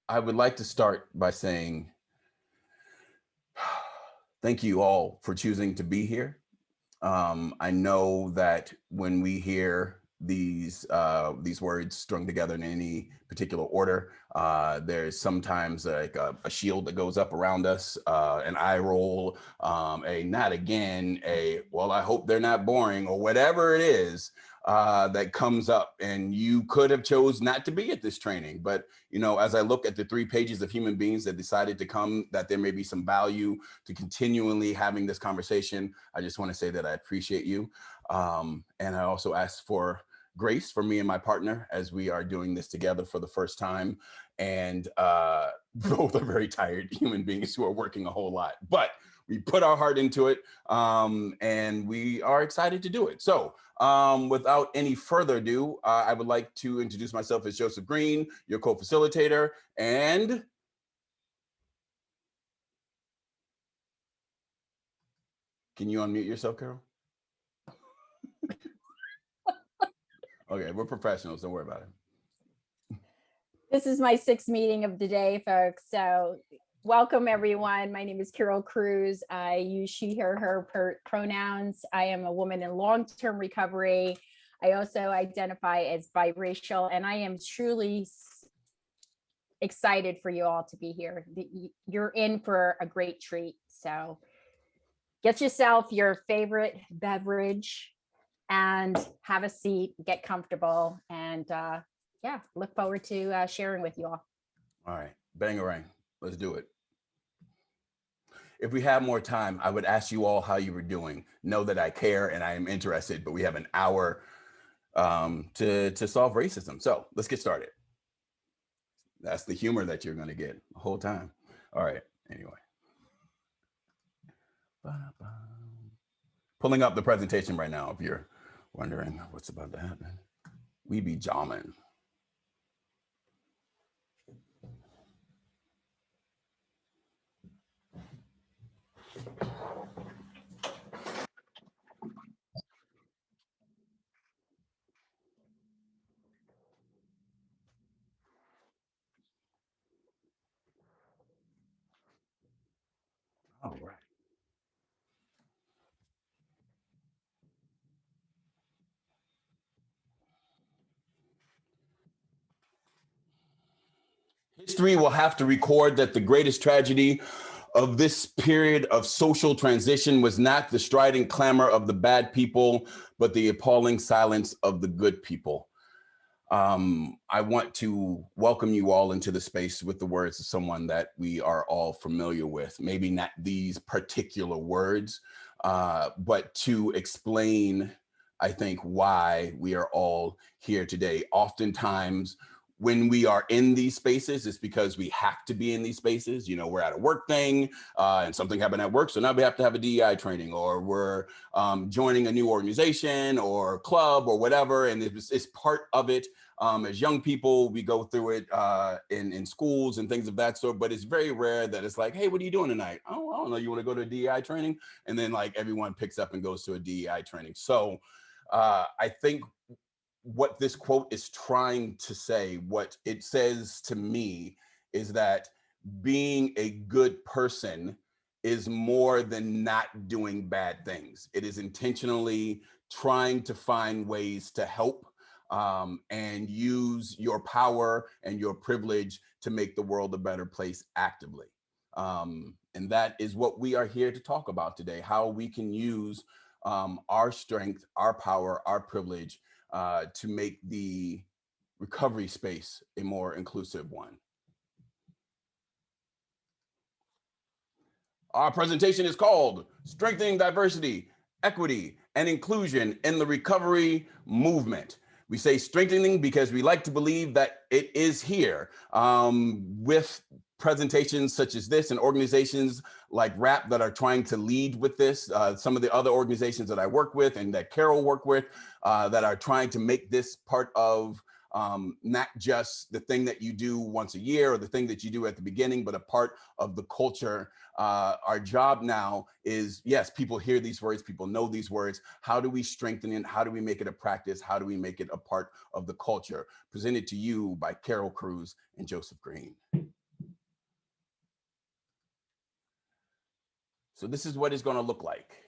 I would like to start by saying thank you all for choosing to be here. I know that when we hear these words strung together in any particular order, there's sometimes like a shield that goes up around us, an eye roll, a not again, a well, I hope they're not boring, or whatever it is that comes up. And you could have chose not to be at this training, but you know, as I look at the 3 pages of human beings that decided to come, that there may be some value to continually having this conversation. I just want to say that I appreciate you. And I also ask for grace for me and my partner as we are doing this together for the first time. And both are very tired human beings who are working a whole lot, but we put our heart into it, and we are excited to do it. So without any further ado, I would like to introduce myself as Joseph Green, your co-facilitator, and can you unmute yourself, Carol? Okay, we're professionals, don't worry about it. This is my 6th meeting of the day, folks. So welcome, everyone. My name is Carol Cruz. I use she, her pronouns. I am a woman in long-term recovery. I also identify as biracial, and I am truly excited for you all to be here. You're in for a great treat. So get yourself your favorite beverage and have a seat, get comfortable, and yeah, look forward to sharing with you all. All right, bangarang, let's do it. If we have more time, I would ask you all how you were doing. Know that I care and I am interested, but we have an hour to solve racism. So let's get started. That's the humor that you're going to get the whole time. All right, anyway. Pulling up the presentation right now if you're wondering what's about to happen. We be jamming. All right. History will have to record that the greatest tragedy of this period of social transition was not the strident clamor of the bad people, but the appalling silence of the good people. I want to welcome you all into the space with the words of someone that we are all familiar with. Maybe not these particular words, but to explain, I think, why we are all here today. Oftentimes, when we are in these spaces, it's because we have to be in these spaces. You know, we're at a work thing and something happened at work, so now we have to have a DEI training, or we're joining a new organization or club or whatever, and it's part of it. As young people, we go through it in schools and things of that sort, but it's very rare that it's like, hey, what are you doing tonight? Oh, I don't know, you want to go to a DEI training? And then like everyone picks up and goes to a DEI training. So I think what this quote is trying to say, what it says to me, is that being a good person is more than not doing bad things. It is intentionally trying to find ways to help and use your power and your privilege to make the world a better place actively. And that is what we are here to talk about today, how we can use our strength, our power, our privilege to make the recovery space a more inclusive one. Our presentation is called Strengthening Diversity, Equity, and Inclusion in the Recovery Movement. We say strengthening because we like to believe that it is here with presentations such as this and organizations like RAP that are trying to lead with this. Some of the other organizations that I work with and that Carol work with that are trying to make this part of not just the thing that you do once a year or the thing that you do at the beginning, but a part of the culture. Our job now is, yes, people hear these words, people know these words. How do we strengthen it? How do we make it a practice? How do we make it a part of the culture? Presented to you by Carol Cruz and Joseph Green. So this is what it's going to look like.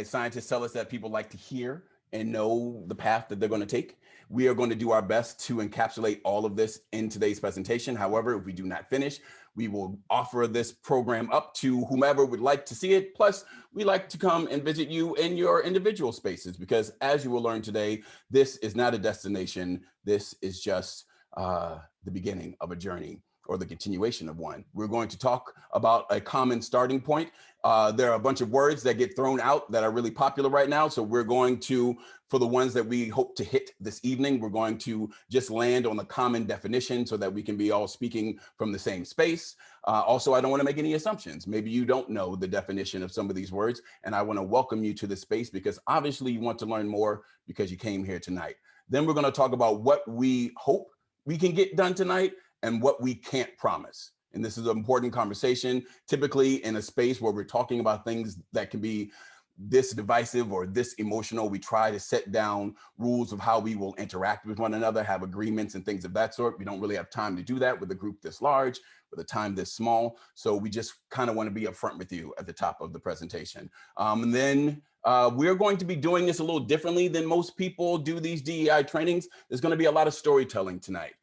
Scientists tell us that people like to hear and know the path that they're going to take. We are going to do our best to encapsulate all of this in today's presentation. However, if we do not finish, we will offer this program up to whomever would like to see it. Plus, we like to come and visit you in your individual spaces, because as you will learn today, this is not a destination. This is just the beginning of a journey, or the continuation of one. We're going to talk about a common starting point. There are a bunch of words that get thrown out that are really popular right now. So we're going to, for the ones that we hope to hit this evening, we're going to just land on the common definition so that we can be all speaking from the same space. Also, I don't want to make any assumptions. Maybe you don't know the definition of some of these words, and I want to welcome you to this space because obviously you want to learn more because you came here tonight. Then we're going to talk about what we hope we can get done tonight and what we can't promise. And this is an important conversation, typically in a space where we're talking about things that can be this divisive or this emotional. We try to set down rules of how we will interact with one another, have agreements and things of that sort. We don't really have time to do that with a group this large, with a time this small. So we just kind of want to be upfront with you at the top of the presentation. And then we're going to be doing this a little differently than most people do these DEI trainings. There's going to be a lot of storytelling tonight.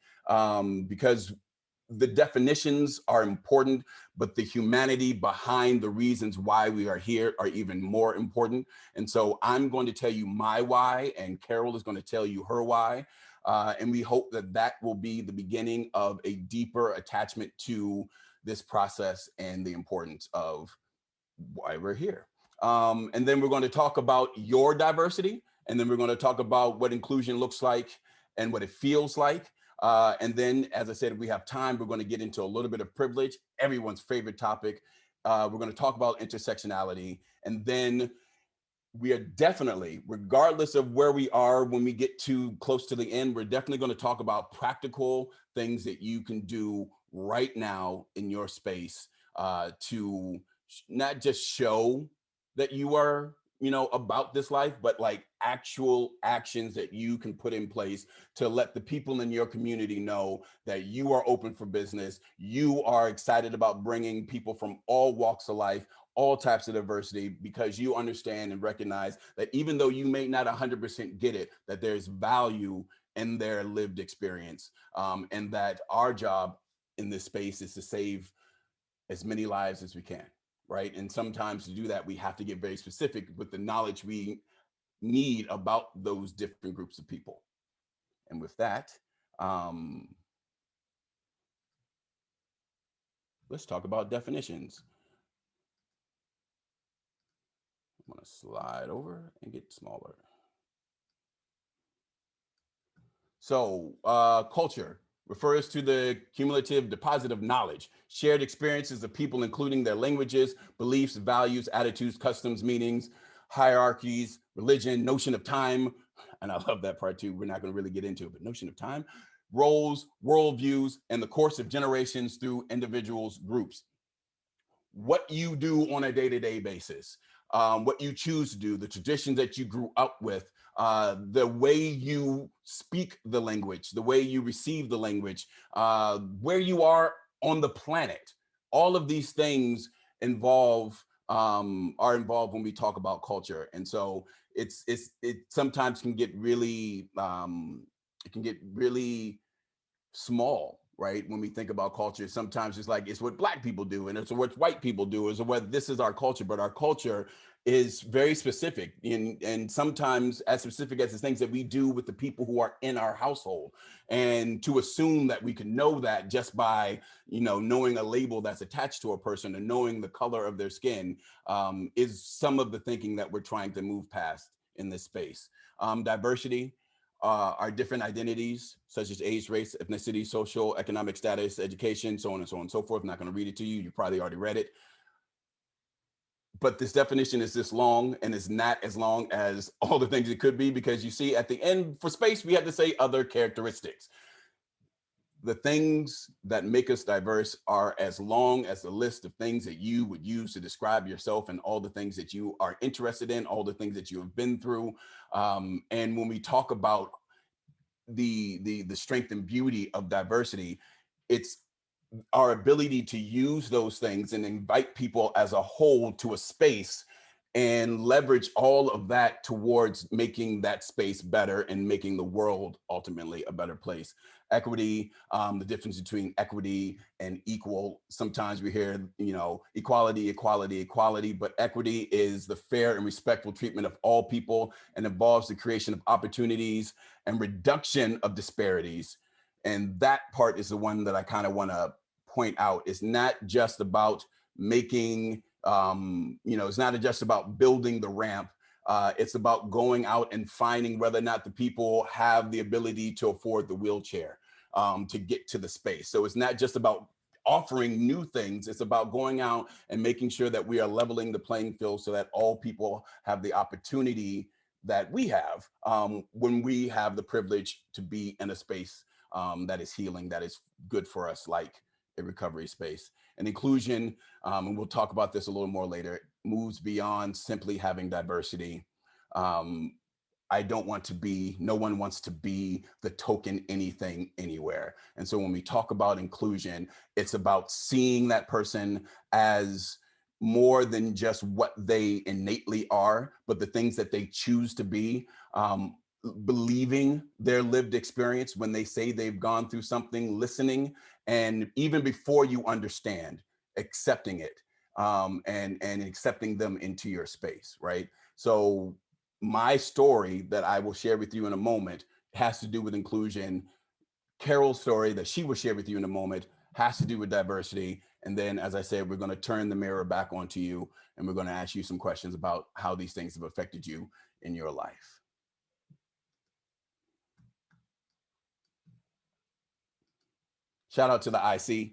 Because the definitions are important, but the humanity behind the reasons why we are here are even more important. And so I'm going to tell you my why, and Carol is going to tell you her why. And we hope that that will be the beginning of a deeper attachment to this process and the importance of why we're here. And then we're going to talk about your diversity. And then we're going to talk about what inclusion looks like and what it feels like. And then, as I said, if we have time, we're going to get into a little bit of privilege, everyone's favorite topic. We're going to talk about intersectionality. And then we are definitely, regardless of where we are when we get too close to the end, we're definitely going to talk about practical things that you can do right now in your space to not just show that you are, about this life, but like actual actions that you can put in place to let the people in your community know that you are open for business. You are excited about bringing people from all walks of life, all types of diversity, because you understand and recognize that even though you may not 100% get it, that there's value in their lived experience, and that our job in this space is to save as many lives as we can. Right. And sometimes to do that, we have to get very specific with the knowledge we need about those different groups of people. And with that, let's talk about definitions. I'm going to slide over and get smaller. So culture refers to the cumulative deposit of knowledge, shared experiences of people, including their languages, beliefs, values, attitudes, customs, meanings, hierarchies, religion, notion of time. And I love that part too. We're not going to really get into it, but notion of time, roles, worldviews, and the course of generations through individuals, groups. What you do on a day-to-day basis, what you choose to do, the traditions that you grew up with, the way you speak the language, the way you receive the language, where you are on the planet. All of these things are involved when we talk about culture. And so it sometimes can get really, small, right? When we think about culture, sometimes it's like, it's what Black people do, and it's what white people do, is what this is our culture. But our culture is very specific, and sometimes as specific as the things that we do with the people who are in our household. And to assume that we can know that just by, knowing a label that's attached to a person and knowing the color of their skin, is some of the thinking that we're trying to move past in this space. Diversity. Our different identities, such as age, race, ethnicity, social, economic status, education, so on and so on and so forth. I'm not going to read it to you. You probably already read it. But this definition is this long, and it's not as long as all the things it could be, because you see at the end for space, we have to say other characteristics. The things that make us diverse are as long as the list of things that you would use to describe yourself, and all the things that you are interested in, all the things that you have been through. And when we talk about the strength and beauty of diversity, it's our ability to use those things and invite people as a whole to a space and leverage all of that towards making that space better and making the world ultimately a better place. Equity, the difference between equity and equal. Sometimes we hear, equality, equality, equality, but equity is the fair and respectful treatment of all people and involves the creation of opportunities and reduction of disparities. And that part is the one that I kind of want to point out. It's not just about making, it's not just about building the ramp. It's about going out and finding whether or not the people have the ability to afford the wheelchair to get to the space. So it's not just about offering new things. It's about going out and making sure that we are leveling the playing field so that all people have the opportunity that we have when we have the privilege to be in a space that is healing, that is good for us, like a recovery space. And inclusion, and we'll talk about this a little more later, moves beyond simply having diversity. No one wants to be the token anything anywhere. And so when we talk about inclusion, it's about seeing that person as more than just what they innately are, but the things that they choose to be. Believing their lived experience when they say they've gone through something, listening, and even before you understand, accepting it, and accepting them into your space, right? So my story that I will share with you in a moment has to do with inclusion. Carol's story that she will share with you in a moment has to do with diversity. And then, as I said, we're going to turn the mirror back onto you, and we're going to ask you some questions about how these things have affected you in your life. Shout out to the IC.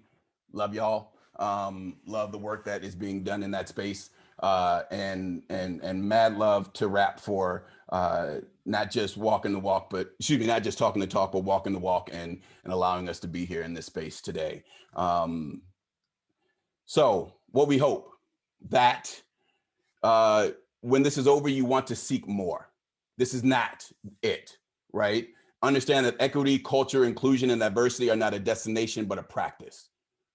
Love y'all. Love the work that is being done in that space. And mad love to rap for not just walking the walk, but not just talking the talk, but walking the walk and allowing us to be here in this space today. So what we hope that when this is over, you want to seek more. This is not it, right? Understand that equity, culture, inclusion, and diversity are not a destination, but a practice,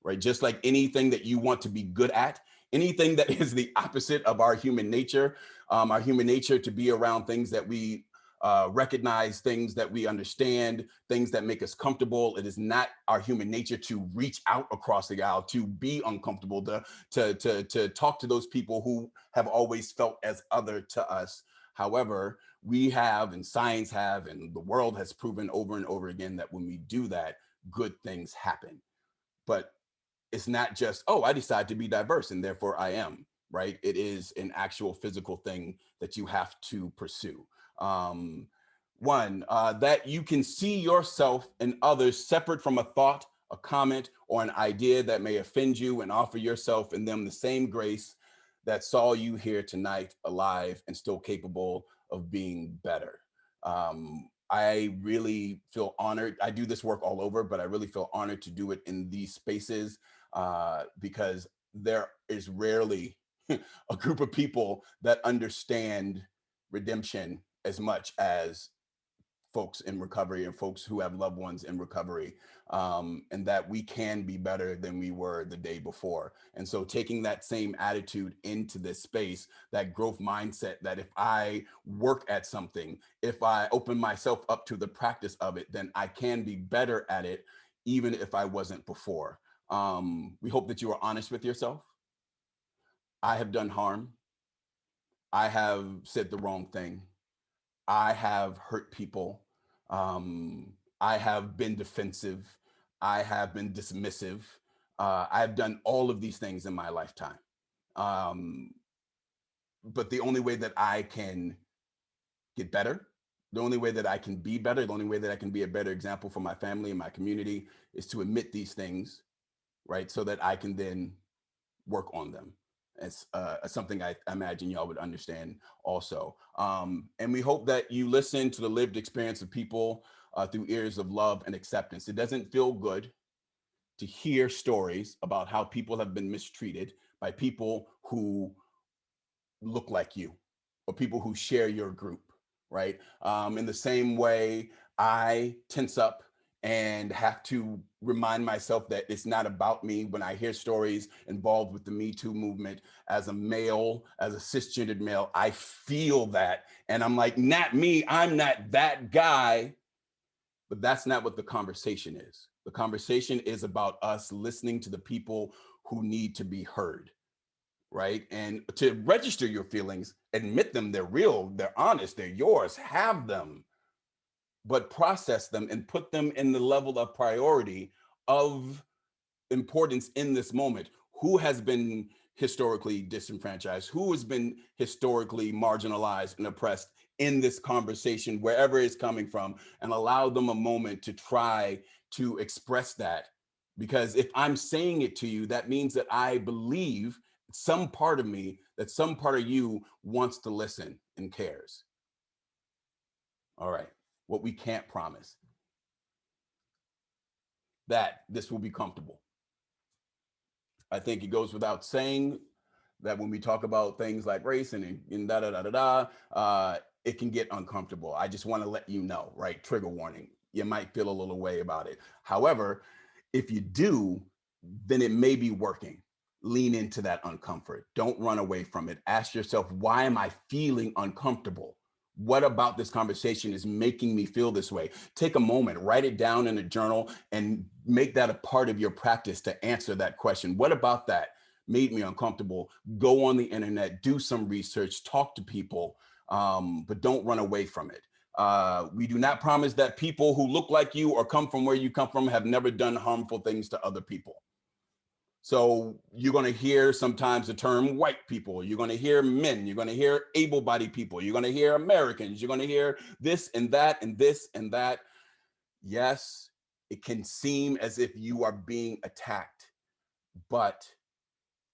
right? Just like anything that you want to be good at, anything that is the opposite of our human nature to be around things that we recognize, things that we understand, things that make us comfortable. It is not our human nature to reach out across the aisle, to be uncomfortable, to talk to those people who have always felt as other to us. However, we have, and science have, and the world has proven over and over again that when we do that, good things happen. But it's not just, oh, I decide to be diverse and therefore I am, right? It is an actual physical thing that you have to pursue. That you can see yourself and others separate from a thought, a comment, or an idea that may offend you, and offer yourself and them the same grace that saw you here tonight, alive and still capable of being better. I really feel honored. I do this work all over, but I really feel honored to do it in these spaces because there is rarely a group of people that understand redemption as much as folks in recovery and folks who have loved ones in recovery, and that we can be better than we were the day before. And so taking that same attitude into this space, that growth mindset, that if I work at something, if I open myself up to the practice of it, then I can be better at it, even if I wasn't before. We hope that you are honest with yourself. I have done harm. I have said the wrong thing. I have hurt people. I have been defensive. I have been dismissive. I have done all of these things in my lifetime. But the only way that I can get better, the only way that I can be better, the only way that I can be a better example for my family and my community is to admit these things, right? So that I can then work on them. It's something I imagine y'all would understand also. And we hope that you listen to the lived experience of people through ears of love and acceptance. It doesn't feel good to hear stories about how people have been mistreated by people who look like you or people who share your group, right? In the same way, I tense up and have to remind myself that it's not about me. When I hear stories involved with the Me Too movement, as a male, as a cisgendered male, I feel that. And I'm like, not me, I'm not that guy. But that's not what the conversation is. The conversation is about us listening to the people who need to be heard, right? And to register your feelings, admit them, they're real, they're honest, they're yours, have them, but process them and put them in the level of priority of importance in this moment. Who has been historically disenfranchised? Who has been historically marginalized and oppressed in this conversation, wherever it's coming from, and allow them a moment to try to express that. Because if I'm saying it to you, that means that I believe some part of me, that some part of you wants to listen and cares. All right, what we can't promise, that this will be comfortable. I think it goes without saying that when we talk about things like race and da da da da da, it can get uncomfortable. I just want to let you know, right? Trigger warning. You might feel a little way about it. However, if you do, then it may be working. Lean into that uncomfort. Don't run away from it. Ask yourself, why am I feeling uncomfortable? What about this conversation is making me feel this way? Take a moment, write it down in a journal, and make that a part of your practice to answer that question. What about that made me uncomfortable? Go on the internet, do some research, talk to people, but don't run away from it. We do not promise that people who look like you or come from where you come from have never done harmful things to other people. So you're going to hear sometimes the term white people, you're going to hear men, you're going to hear able-bodied people, you're going to hear Americans, you're going to hear this and that and this and that. Yes, it can seem as if you are being attacked, but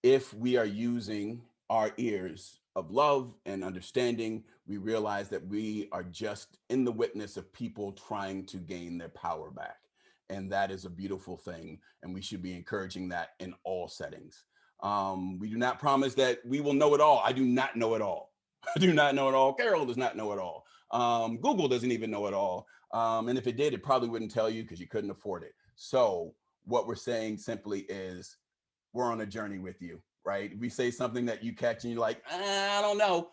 if we are using our ears of love and understanding, we realize that we are just in the witness of people trying to gain their power back. And that is a beautiful thing. And we should be encouraging that in all settings. We do not promise that we will know it all. I do not know it all. I do not know it all. Carol does not know it all. Google doesn't even know it all. And if it did, it probably wouldn't tell you because you couldn't afford it. So what we're saying simply is, we're on a journey with you, right? We say something that you catch and you're like, I don't know.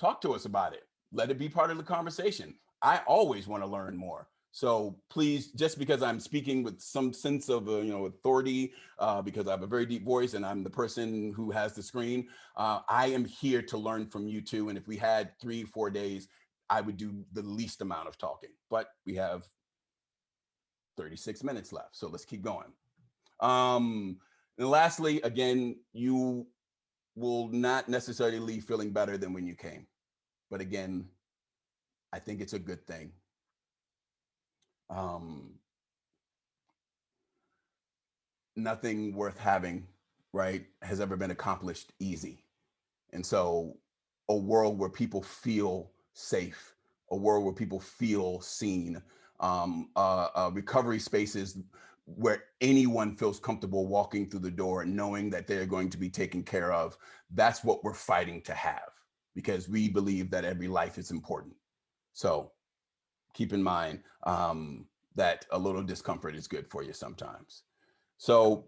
Talk to us about it. Let it be part of the conversation. I always want to learn more. So please, just because I'm speaking with some sense of authority, because I have a very deep voice and I'm the person who has the screen, I am here to learn from you too. And if we had 3-4 days, I would do the least amount of talking. But we have 36 minutes left, so let's keep going. And lastly, again, you will not necessarily leave feeling better than when you came. But again, I think it's a good thing. Nothing worth having, right, has ever been accomplished easy. And so a world where people feel safe, a world where people feel seen, recovery spaces where anyone feels comfortable walking through the door and knowing that they're going to be taken care of. That's what we're fighting to have, because we believe that every life is important. So keep in mind that a little discomfort is good for you sometimes. So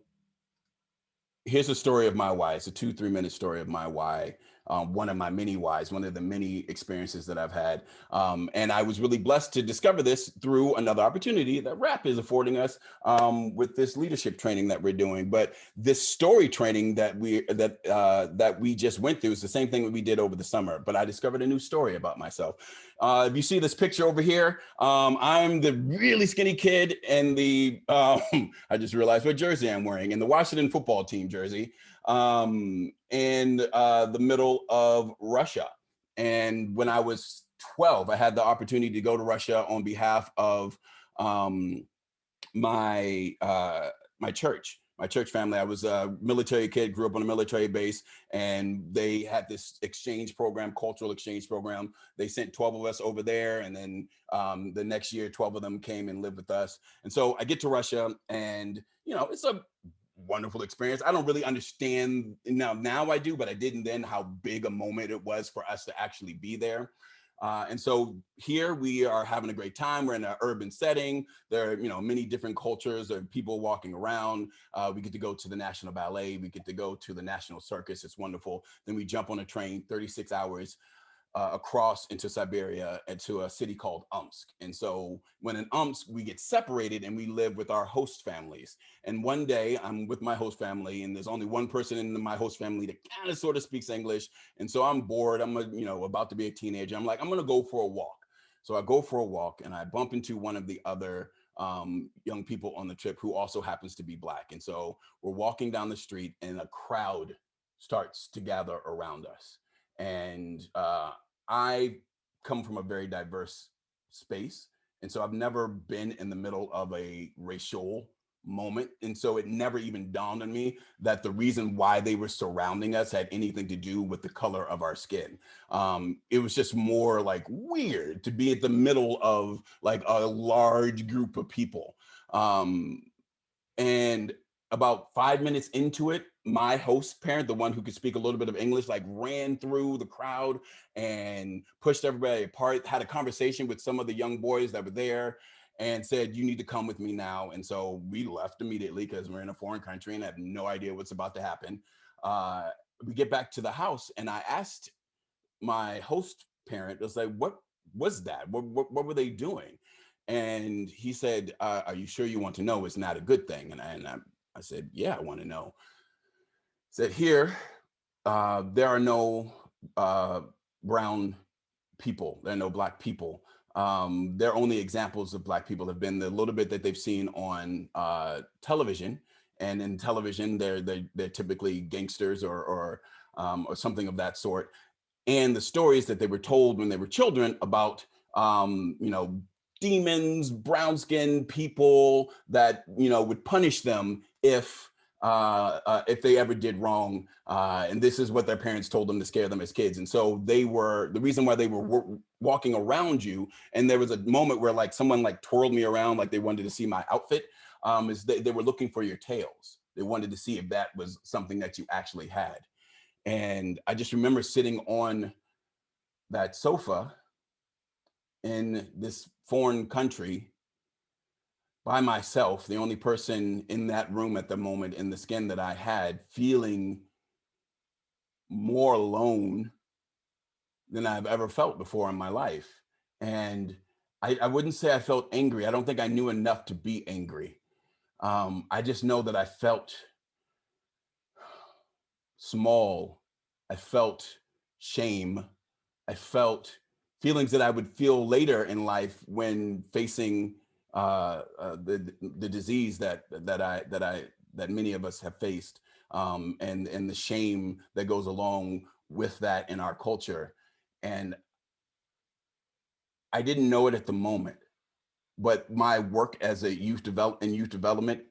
here's a story of my why. It's a 2-3 minute story of my why. One of my many whys, one of the many experiences that I've had. And I was really blessed to discover this through another opportunity that RAP is affording us with this leadership training that we're doing. But this story training that we just went through is the same thing that we did over the summer, but I discovered a new story about myself. If you see this picture over here, I'm the really skinny kid in the, I just realized what jersey I'm wearing, in the Washington football team jersey, in the middle of Russia. And when I was 12, I had the opportunity to go to Russia on behalf of my church family. I was a military kid, grew up on a military base, and they had this exchange program, cultural exchange program. They sent 12 of us over there, and then the next year, 12 of them came and lived with us. And so I get to Russia, and it's a wonderful experience. I don't really understand now I do, but I didn't then, how big a moment it was for us to actually be there. And so here we are having a great time. We're in an urban setting. There are, many different cultures. There are people walking around. We get to go to the National Ballet. We get to go to the National Circus. It's wonderful. Then we jump on a train, 36 hours across into Siberia and to a city called Omsk. And so when in Omsk, we get separated and we live with our host families. And one day I'm with my host family and there's only one person in my host family that kind of sort of speaks English. And so I'm bored. I'm about to be a teenager. I'm like, I'm going to go for a walk. So I go for a walk and I bump into one of the other young people on the trip who also happens to be Black. And so we're walking down the street and a crowd starts to gather around us. And I come from a very diverse space. And so I've never been in the middle of a racial moment. And so it never even dawned on me that the reason why they were surrounding us had anything to do with the color of our skin. It was just more like weird to be at the middle of like a large group of people. And about 5 minutes into it, my host parent, the one who could speak a little bit of English, like ran through the crowd and pushed everybody apart, had a conversation with some of the young boys that were there and said, you need to come with me now. And so we left immediately because we're in a foreign country and have no idea what's about to happen. We get back to the house and I asked my host parent, I was like, what was that? What were they doing? And he said, are you sure you want to know? It's not a good thing. And I said, yeah, I want to know. He said, here, there are no brown people. There are no Black people. Their only examples of Black people have been the little bit that they've seen on television. And in television, they're typically gangsters or something of that sort. And the stories that they were told when they were children about, demons, brown skinned people that, would punish them if they ever did wrong. And this is what their parents told them to scare them as kids. And so the reason why they were walking around you. And there was a moment where like someone like twirled me around, like they wanted to see my outfit, is they were looking for your tails. They wanted to see if that was something that you actually had. And I just remember sitting on that sofa in this foreign country by myself, the only person in that room at the moment in the skin that I had, feeling more alone than I've ever felt before in my life. And I wouldn't say I felt angry. I don't think I knew enough to be angry. I just know that I felt small. I felt shame. I felt feelings that I would feel later in life when facing the disease that many of us have faced, and the shame that goes along with that in our culture. And I didn't know it at the moment, but my work as a youth development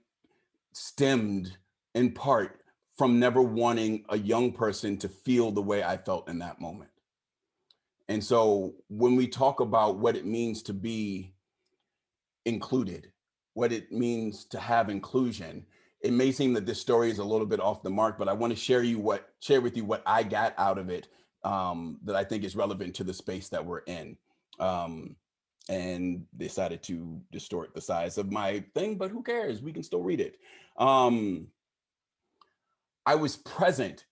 stemmed in part from never wanting a young person to feel the way I felt in that moment. And so when we talk about what it means to be included, what it means to have inclusion, it may seem that this story is a little bit off the mark, but I want to share with you what I got out of it, that I think is relevant to the space that we're in. And decided to distort the size of my thing, but who cares? We can still read it. I was present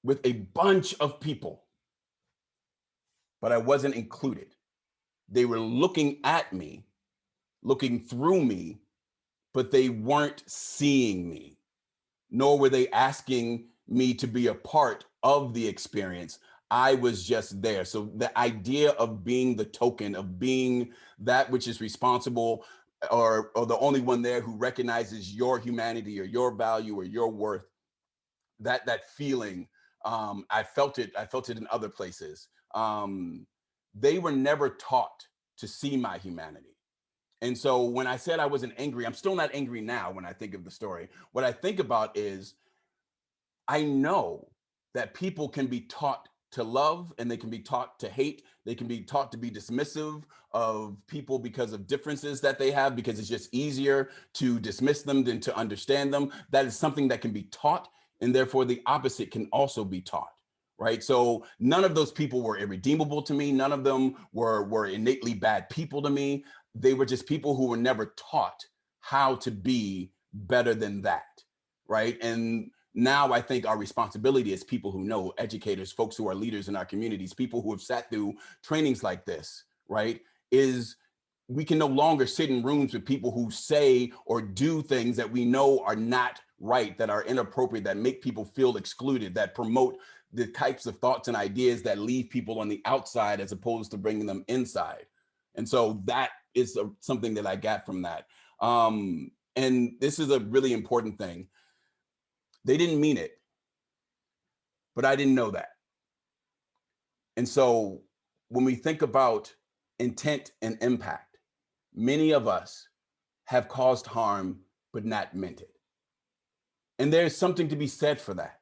with a bunch of people, but I wasn't included. They were looking at me, looking through me, but they weren't seeing me, nor were they asking me to be a part of the experience. I was just there. So the idea of being the token, of being that which is responsible, or the only one there who recognizes your humanity or your value or your worth, that feeling, I felt it in other places. They were never taught to see my humanity. And so when I said I wasn't angry, I'm still not angry now when I think of the story. What I think about is I know that people can be taught to love and they can be taught to hate. They can be taught to be dismissive of people because of differences that they have, because it's just easier to dismiss them than to understand them. That is something that can be taught, and therefore the opposite can also be taught. right? So none of those people were irredeemable to me. None of them were innately bad people to me. They were just people who were never taught how to be better than that, right? And now I think our responsibility as people who know, educators, folks who are leaders in our communities, people who have sat through trainings like this, right, is we can no longer sit in rooms with people who say or do things that we know are not right, that are inappropriate, that make people feel excluded, that promote the types of thoughts and ideas that leave people on the outside as opposed to bringing them inside. And so that is something that I got from that. And this is a really important thing. They didn't mean it, but I didn't know that. And so when we think about intent and impact, many of us have caused harm, but not meant it. And there's something to be said for that,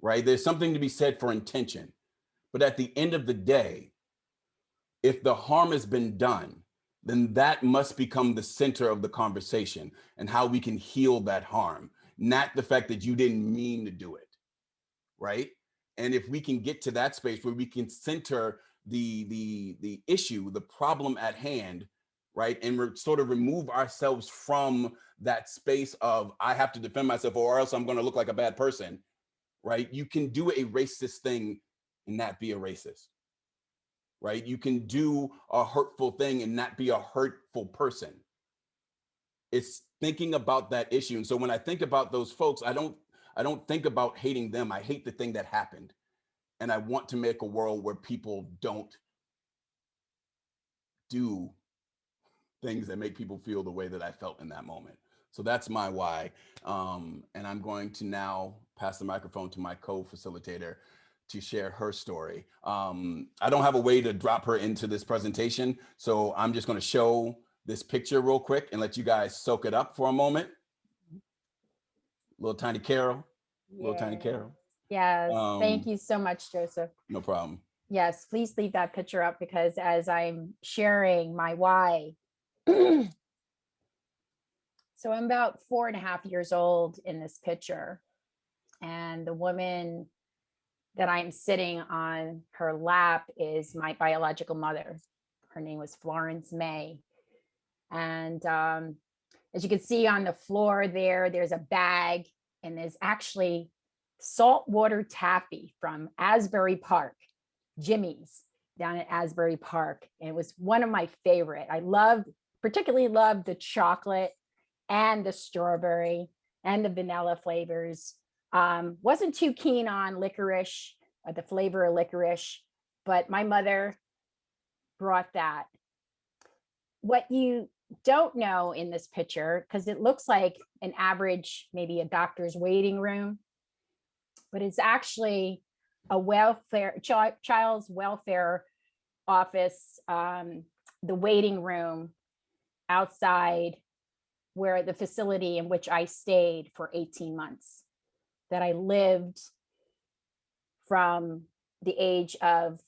right? There's something to be said for intention. But at the end of the day, if the harm has been done, then that must become the center of the conversation and how we can heal that harm, not the fact that you didn't mean to do it, right? And if we can get to that space where we can center the issue, the problem at hand, right, and sort of remove ourselves from that space of I have to defend myself or else I'm going to look like a bad person, right? You can do a racist thing and not be a racist, right? You can do a hurtful thing and not be a hurtful person. It's thinking about that issue. And so when I think about those folks, I don't think about hating them. I hate the thing that happened. And I want to make a world where people don't do things that make people feel the way that I felt in that moment. So that's my why. And I'm going to now pass the microphone to my co-facilitator to share her story. I don't have a way to drop her into this presentation, so I'm just going to show this picture real quick and let you guys soak it up for a moment. Little tiny Carol, little tiny Carol. Yes, thank you so much, Joseph. No problem. Yes, please leave that picture up because as I'm sharing my why, so I'm about 4.5 years old in this picture, and the woman that I'm sitting on her lap is my biological mother. Her name was Florence May. And as you can see on the floor there's a bag, and there's actually saltwater taffy from Asbury Park, Jimmy's down at Asbury Park. And it was one of my favorite. I particularly loved the chocolate and the strawberry and the vanilla flavors. Wasn't too keen on licorice, the flavor of licorice, but my mother brought that. What you don't know in this picture, because it looks like an average, maybe a doctor's waiting room, but it's actually a child's welfare office, the waiting room outside where the facility in which I stayed for 18 months, that I lived from the age of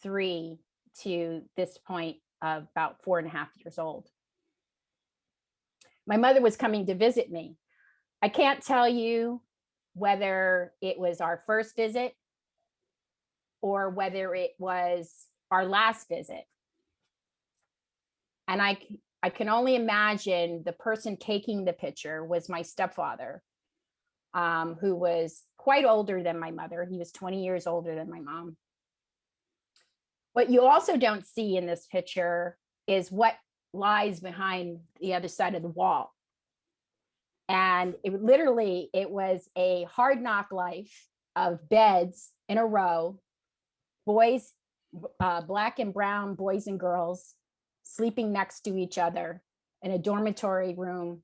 3 to this point of about 4.5 years old. My mother was coming to visit me. I can't tell you whether it was our first visit or whether it was our last visit. And I can only imagine the person taking the picture was my stepfather, who was quite older than my mother. He was 20 years older than my mom. What you also don't see in this picture is what lies behind the other side of the wall. And it was a hard knock life of beds in a row, boys, black and brown boys and girls sleeping next to each other in a dormitory room.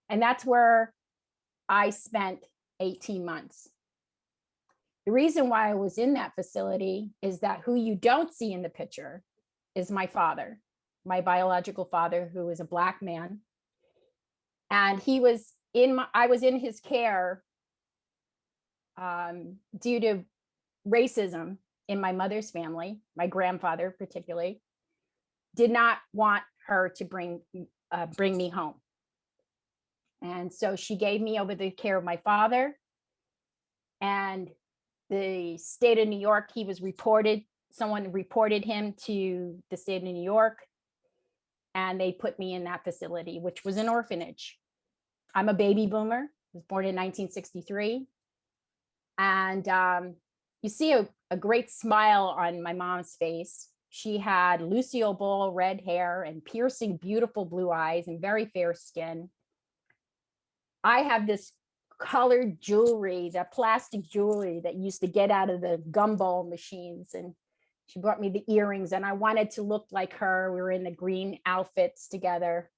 And that's where I spent 18 months. The reason why I was in that facility is that who you don't see in the picture is my father, my biological father, who was a Black man. And I was in his care due to racism in my mother's family. My grandfather particularly did not want her to bring me home. And so she gave me over the care of my father. And the state of New York, someone reported him to the state of New York, and they put me in that facility, which was an orphanage. I'm a baby boomer, was born in 1963. And you see a great smile on my mom's face. She had Lucille Ball red hair and piercing, beautiful blue eyes and very fair skin. I have this colored jewelry, that plastic jewelry that used to get out of the gumball machines. And she brought me the earrings, and I wanted to look like her. We were in the green outfits together.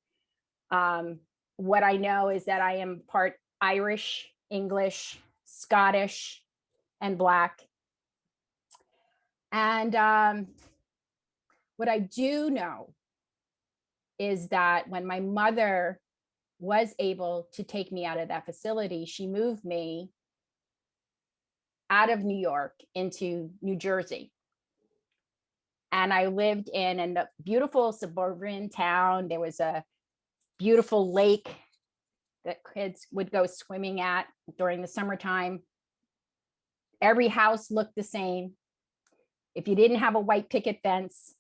What I know is that I am part Irish, English, Scottish, and Black. And what I do know is that when my mother was able to take me out of that facility, she moved me out of New York into New Jersey. And I lived in a beautiful suburban town. There was a beautiful lake that kids would go swimming at during the summertime. Every house looked the same. If you didn't have a white picket fence,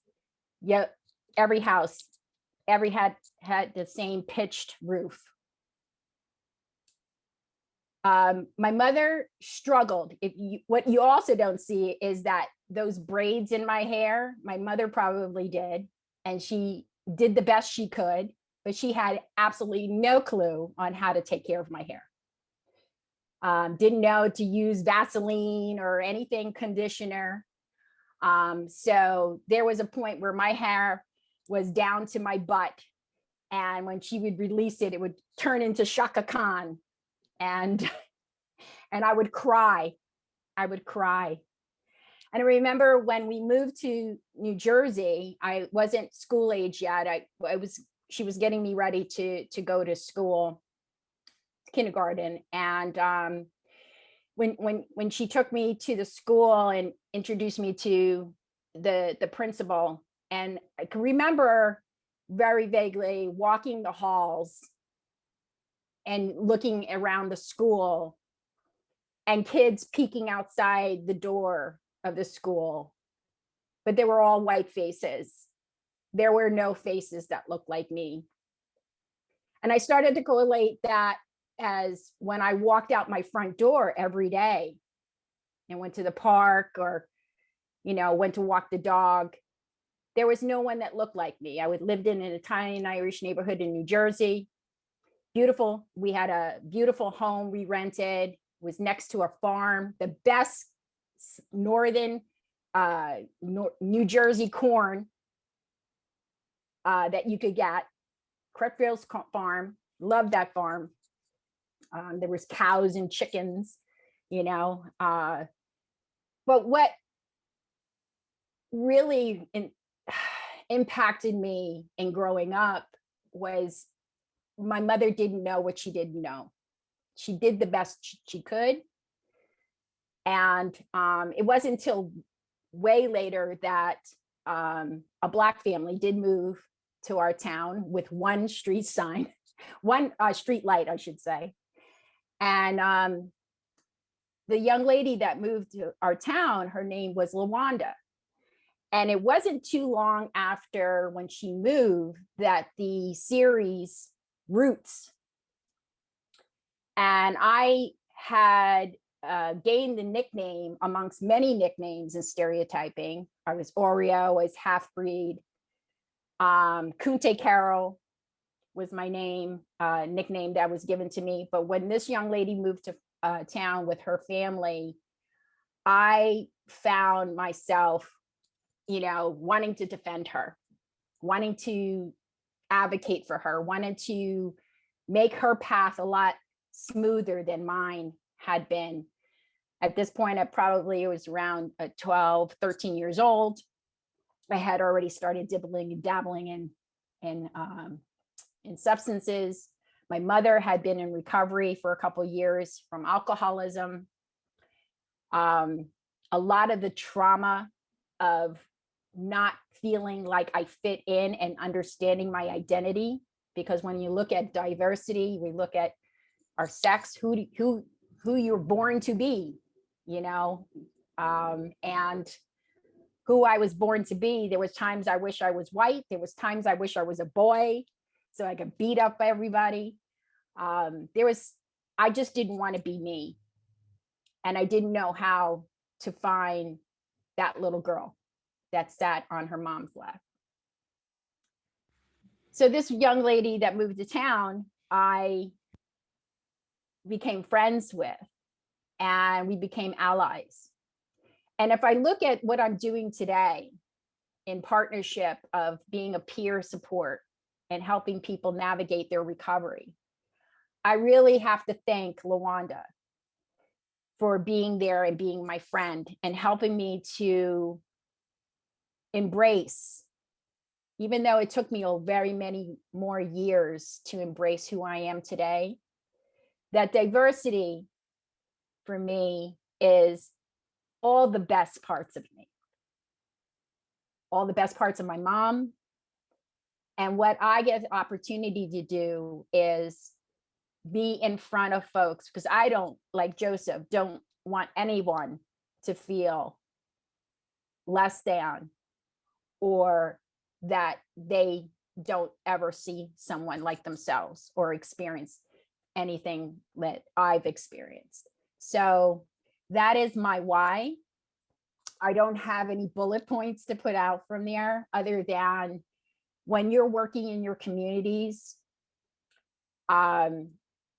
every house had the same pitched roof. My mother struggled. What you also don't see is that those braids in my hair, my mother probably did, and she did the best she could, but she had absolutely no clue on how to take care of my hair. Didn't know to use Vaseline or anything conditioner. So there was a point where my hair was down to my butt, and when she would release it, it would turn into Shaka Khan, and I would cry. And I remember when we moved to New Jersey, I wasn't school age yet. She was getting me ready to go to school, kindergarten. And when she took me to the school and introduced me to the principal, and I can remember very vaguely walking the halls and looking around the school and kids peeking outside the door of the school, but they were all white faces. There were no faces that looked like me. And I started to correlate that as when I walked out my front door every day and went to the park or, went to walk the dog, there was no one that looked like me. I lived in an Italian Irish neighborhood in New Jersey. Beautiful. We had a beautiful home we rented. It was next to a farm, the best northern New Jersey corn that you could get. Crutfield's farm. Loved that farm. There was cows and chickens, but what really impacted me in growing up was my mother didn't know what she didn't know. She did the best she could. And it wasn't until way later that a Black family did move to our town with one street sign, one street light, I should say. And the young lady that moved to our town, her name was LaWanda. And it wasn't too long after when she moved that the series Roots, and I had gained the nickname amongst many nicknames and stereotyping. I was Oreo, I was half-breed. Kunte Carol was my nickname that was given to me. But when this young lady moved to town with her family, I found myself, wanting to defend her, wanting to advocate for her, wanted to make her path a lot smoother than mine had been. At this point, it was around 12, 13 years old. I had already started dabbling in substances. My mother had been in recovery for a couple of years from alcoholism. A lot of the trauma of not feeling like I fit in and understanding my identity, because when you look at diversity, we look at our sex, who you're born to be. you know, and who I was born to be. There was times I wish I was white. There was times I wish I was a boy so I could beat up everybody. I just didn't want to be me. And I didn't know how to find that little girl that sat on her mom's lap. So this young lady that moved to town, I became friends with, and we became allies. And if I look at what I'm doing today in partnership of being a peer support and helping people navigate their recovery, I really have to thank Lawanda for being there and being my friend and helping me to embrace, even though it took me very many more years to embrace who I am today, that diversity for me is all the best parts of me, all the best parts of my mom. And what I get the opportunity to do is be in front of folks, because I don't, like Joseph, don't want anyone to feel less than or that they don't ever see someone like themselves or experience anything that I've experienced. So that is my why. I don't have any bullet points to put out from there other than when you're working in your communities,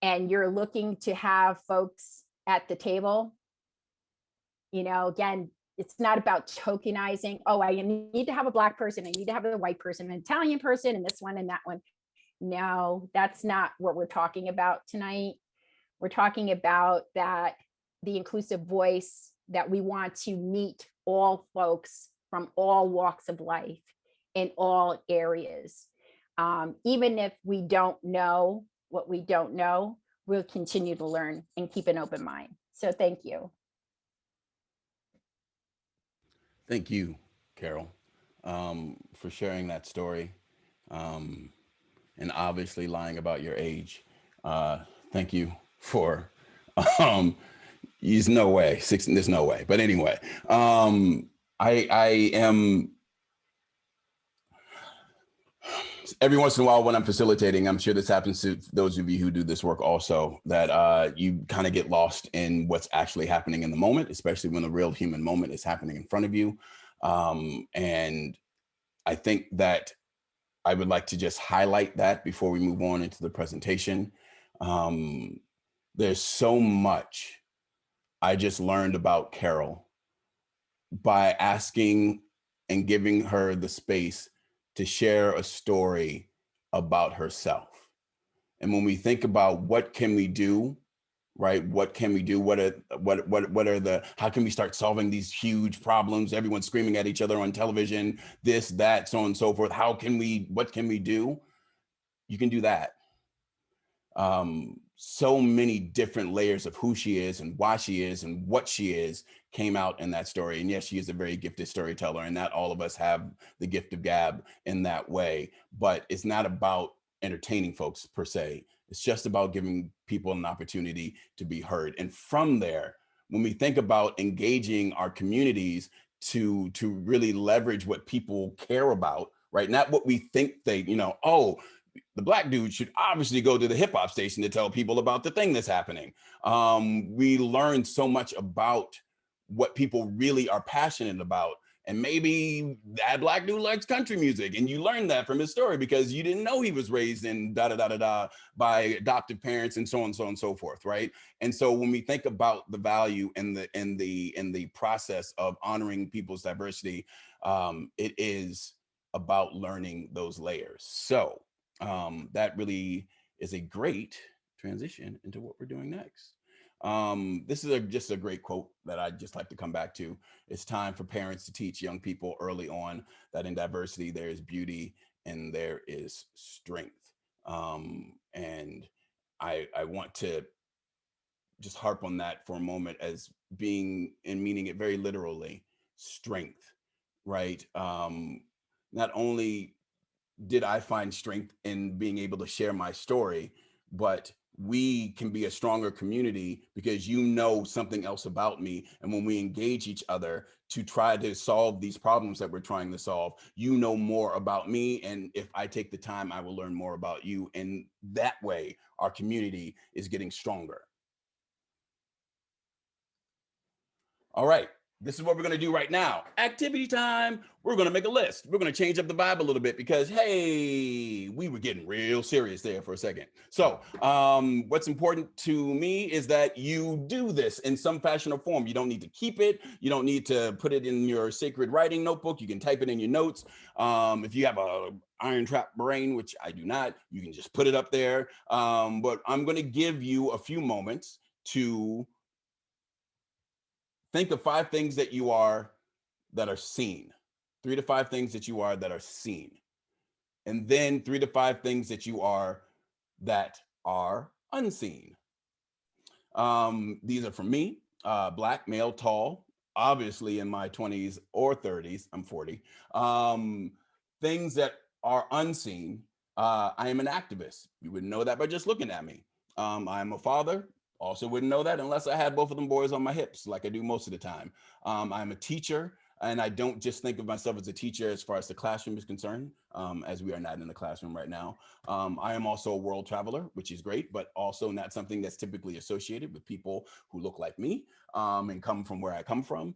and you're looking to have folks at the table, again, it's not about tokenizing. Oh, I need to have a Black person. I need to have a white person, an Italian person, and this one and that one. No, that's not what we're talking about tonight. We're talking about that the inclusive voice, that we want to meet all folks from all walks of life in all areas. Even if we don't know what we don't know, we'll continue to learn and keep an open mind. So thank you. Thank you, Carol, for sharing that story, and obviously lying about your age. Thank you for, um, there's no way, there's no way. But anyway, I am, every once in a while when I'm facilitating, I'm sure this happens to those of you who do this work also, that you kind of get lost in what's actually happening in the moment, especially when the real human moment is happening in front of you. And I think that I would like to just highlight that before we move on into the presentation. There's so much I just learned about Carol by asking and giving her the space to share a story about herself. And when we think about what can we do, right? What can we do? What are the, how can we start solving these huge problems? Everyone's screaming at each other on television, this, that, so on and so forth. What can we do? You can do that. So many different layers of who she is and why she is and what she is came out in that story. And yes, she is a very gifted storyteller, and not all of us have the gift of gab in that way, but it's not about entertaining folks per se. It's just about giving people an opportunity to be heard. And from there, when we think about engaging our communities to really leverage what people care about, right? Not what we think they, oh, the Black dude should obviously go to the hip hop station to tell people about the thing that's happening. We learn so much about what people really are passionate about. And maybe that Black dude likes country music, and you learned that from his story because you didn't know he was raised in da da da da da by adoptive parents and so on and so forth, right? And so when we think about the value and the process of honoring people's diversity, it is about learning those layers. So that really is a great transition into what we're doing next. This is just a great quote that I'd just like to come back to. It's time for parents to teach young people early on that in diversity, there is beauty and there is strength. And I want to just harp on that for a moment as being and meaning it very literally, strength, right? Not only did I find strength in being able to share my story, but we can be a stronger community because you know something else about me. And when we engage each other to try to solve these problems that we're trying to solve, you know more about me. And if I take the time, I will learn more about you. And that way, our community is getting stronger. All right. This is what we're going to do right now. Activity time. We're going to make a list. We're going to change up the vibe a little bit because, hey, we were getting real serious there for a second. So what's important to me is that you do this in some fashion or form. You don't need to keep it. You don't need to put it in your sacred writing notebook. You can type it in your notes. If you have a iron trap brain, which I do not, you can just put it up there. But I'm going to give you a few moments to think of 5 things that you are that are seen. 3 to 5 things that you are that are seen. And then 3 to 5 things that you are that are unseen. These are from me, Black, male, tall, obviously in my 20s or 30s. I'm 40. Things that are unseen. I am an activist. You wouldn't know that by just looking at me. I'm a father. Also wouldn't know that unless I had both of them boys on my hips, like I do most of the time. I'm a teacher, and I don't just think of myself as a teacher as far as the classroom is concerned, as we are not in the classroom right now. I am also a world traveler, which is great, but also not something that's typically associated with people who look like me and come from where I come from.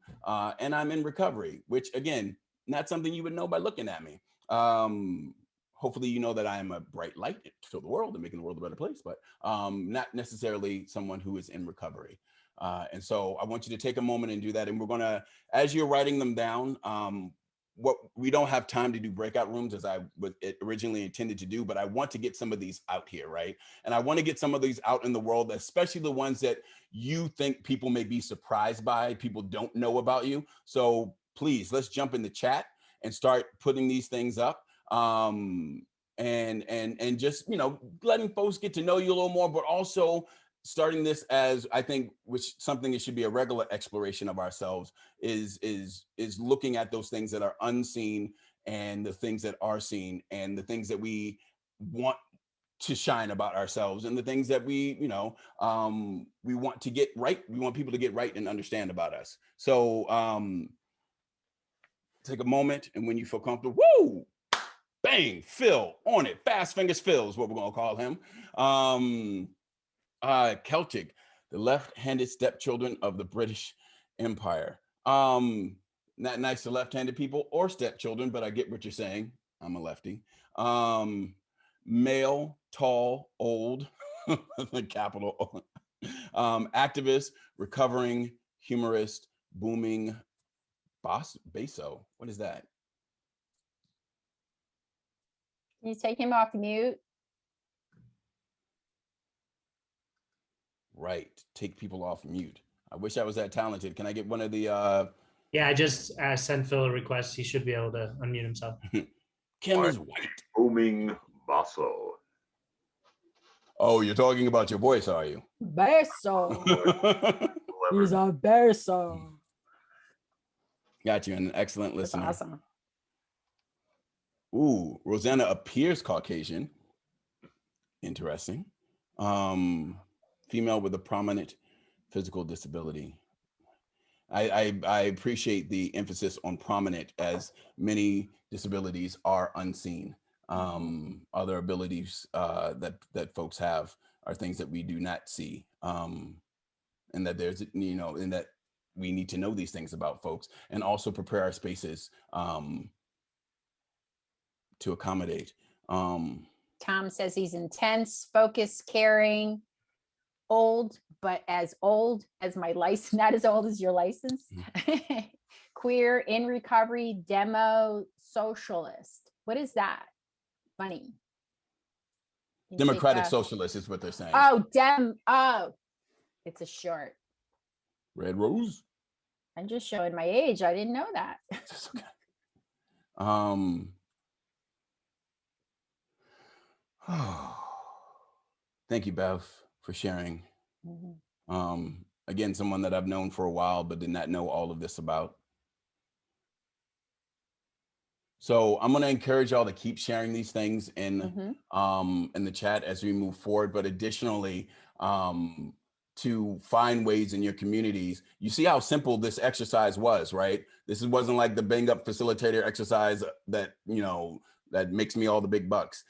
And I'm in recovery, which again, not something you would know by looking at me. Hopefully you know that I am a bright light to the world and making the world a better place, but not necessarily someone who is in recovery. And so I want you to take a moment and do that. And we're gonna, as you're writing them down, what we don't have time to do breakout rooms as I was originally intended to do, but I want to get some of these out here, right? And I want to get some of these out in the world, especially the ones that you think people may be surprised by, people don't know about you. So please, let's jump in the chat and start putting these things up. And just, you know, letting folks get to know you a little more, but also starting this as, I think, which something that should be a regular exploration of ourselves is looking at those things that are unseen and the things that are seen and the things that we want to shine about ourselves and the things that we, you know, we want to get right. We want people to get right and understand about us. So take a moment, and when you feel comfortable, woo, bang, Phil on it. Fast fingers Phil is what we're gonna call him. Celtic, the left-handed stepchildren of the British Empire. Not nice to left-handed people or stepchildren, but I get what you're saying. I'm a lefty. Male, tall, old, the capital. Activist, recovering, humorist, booming, basso. What is that? Can you take him off mute? Right. Take people off mute. I wish I was that talented. Can I get one of the Yeah, I just sent Phil a request. He should be able to unmute himself. Kim is white. Booming basso. Oh, you're talking about your voice, are you? Basso. He's Clever. a basso. Got you. An excellent That's listener. awesome. Ooh, Rosanna appears Caucasian. Interesting. Female with a prominent physical disability. I appreciate the emphasis on prominent, as many disabilities are unseen. Other abilities that folks have are things that we do not see, and that there's, you know, and that we need to know these things about folks and also prepare our spaces to accommodate. Tom says he's intense, focused, caring, old, but as old as my license, not as old as your license. Queer, in recovery, demo, socialist. What is that? Funny. Democratic socialist is what they're saying. Oh, it's a short. Red Rose. I'm just showing my age. I didn't know that. That's okay. Thank you, Bev, for sharing. Again, someone that I've known for a while, but did not know all of this about. So I'm going to encourage y'all to keep sharing these things Mhm. in the chat as we move forward. But additionally, to find ways in your communities. You see how simple this exercise was, right? This wasn't like the bang up facilitator exercise that, you know, that makes me all the big bucks.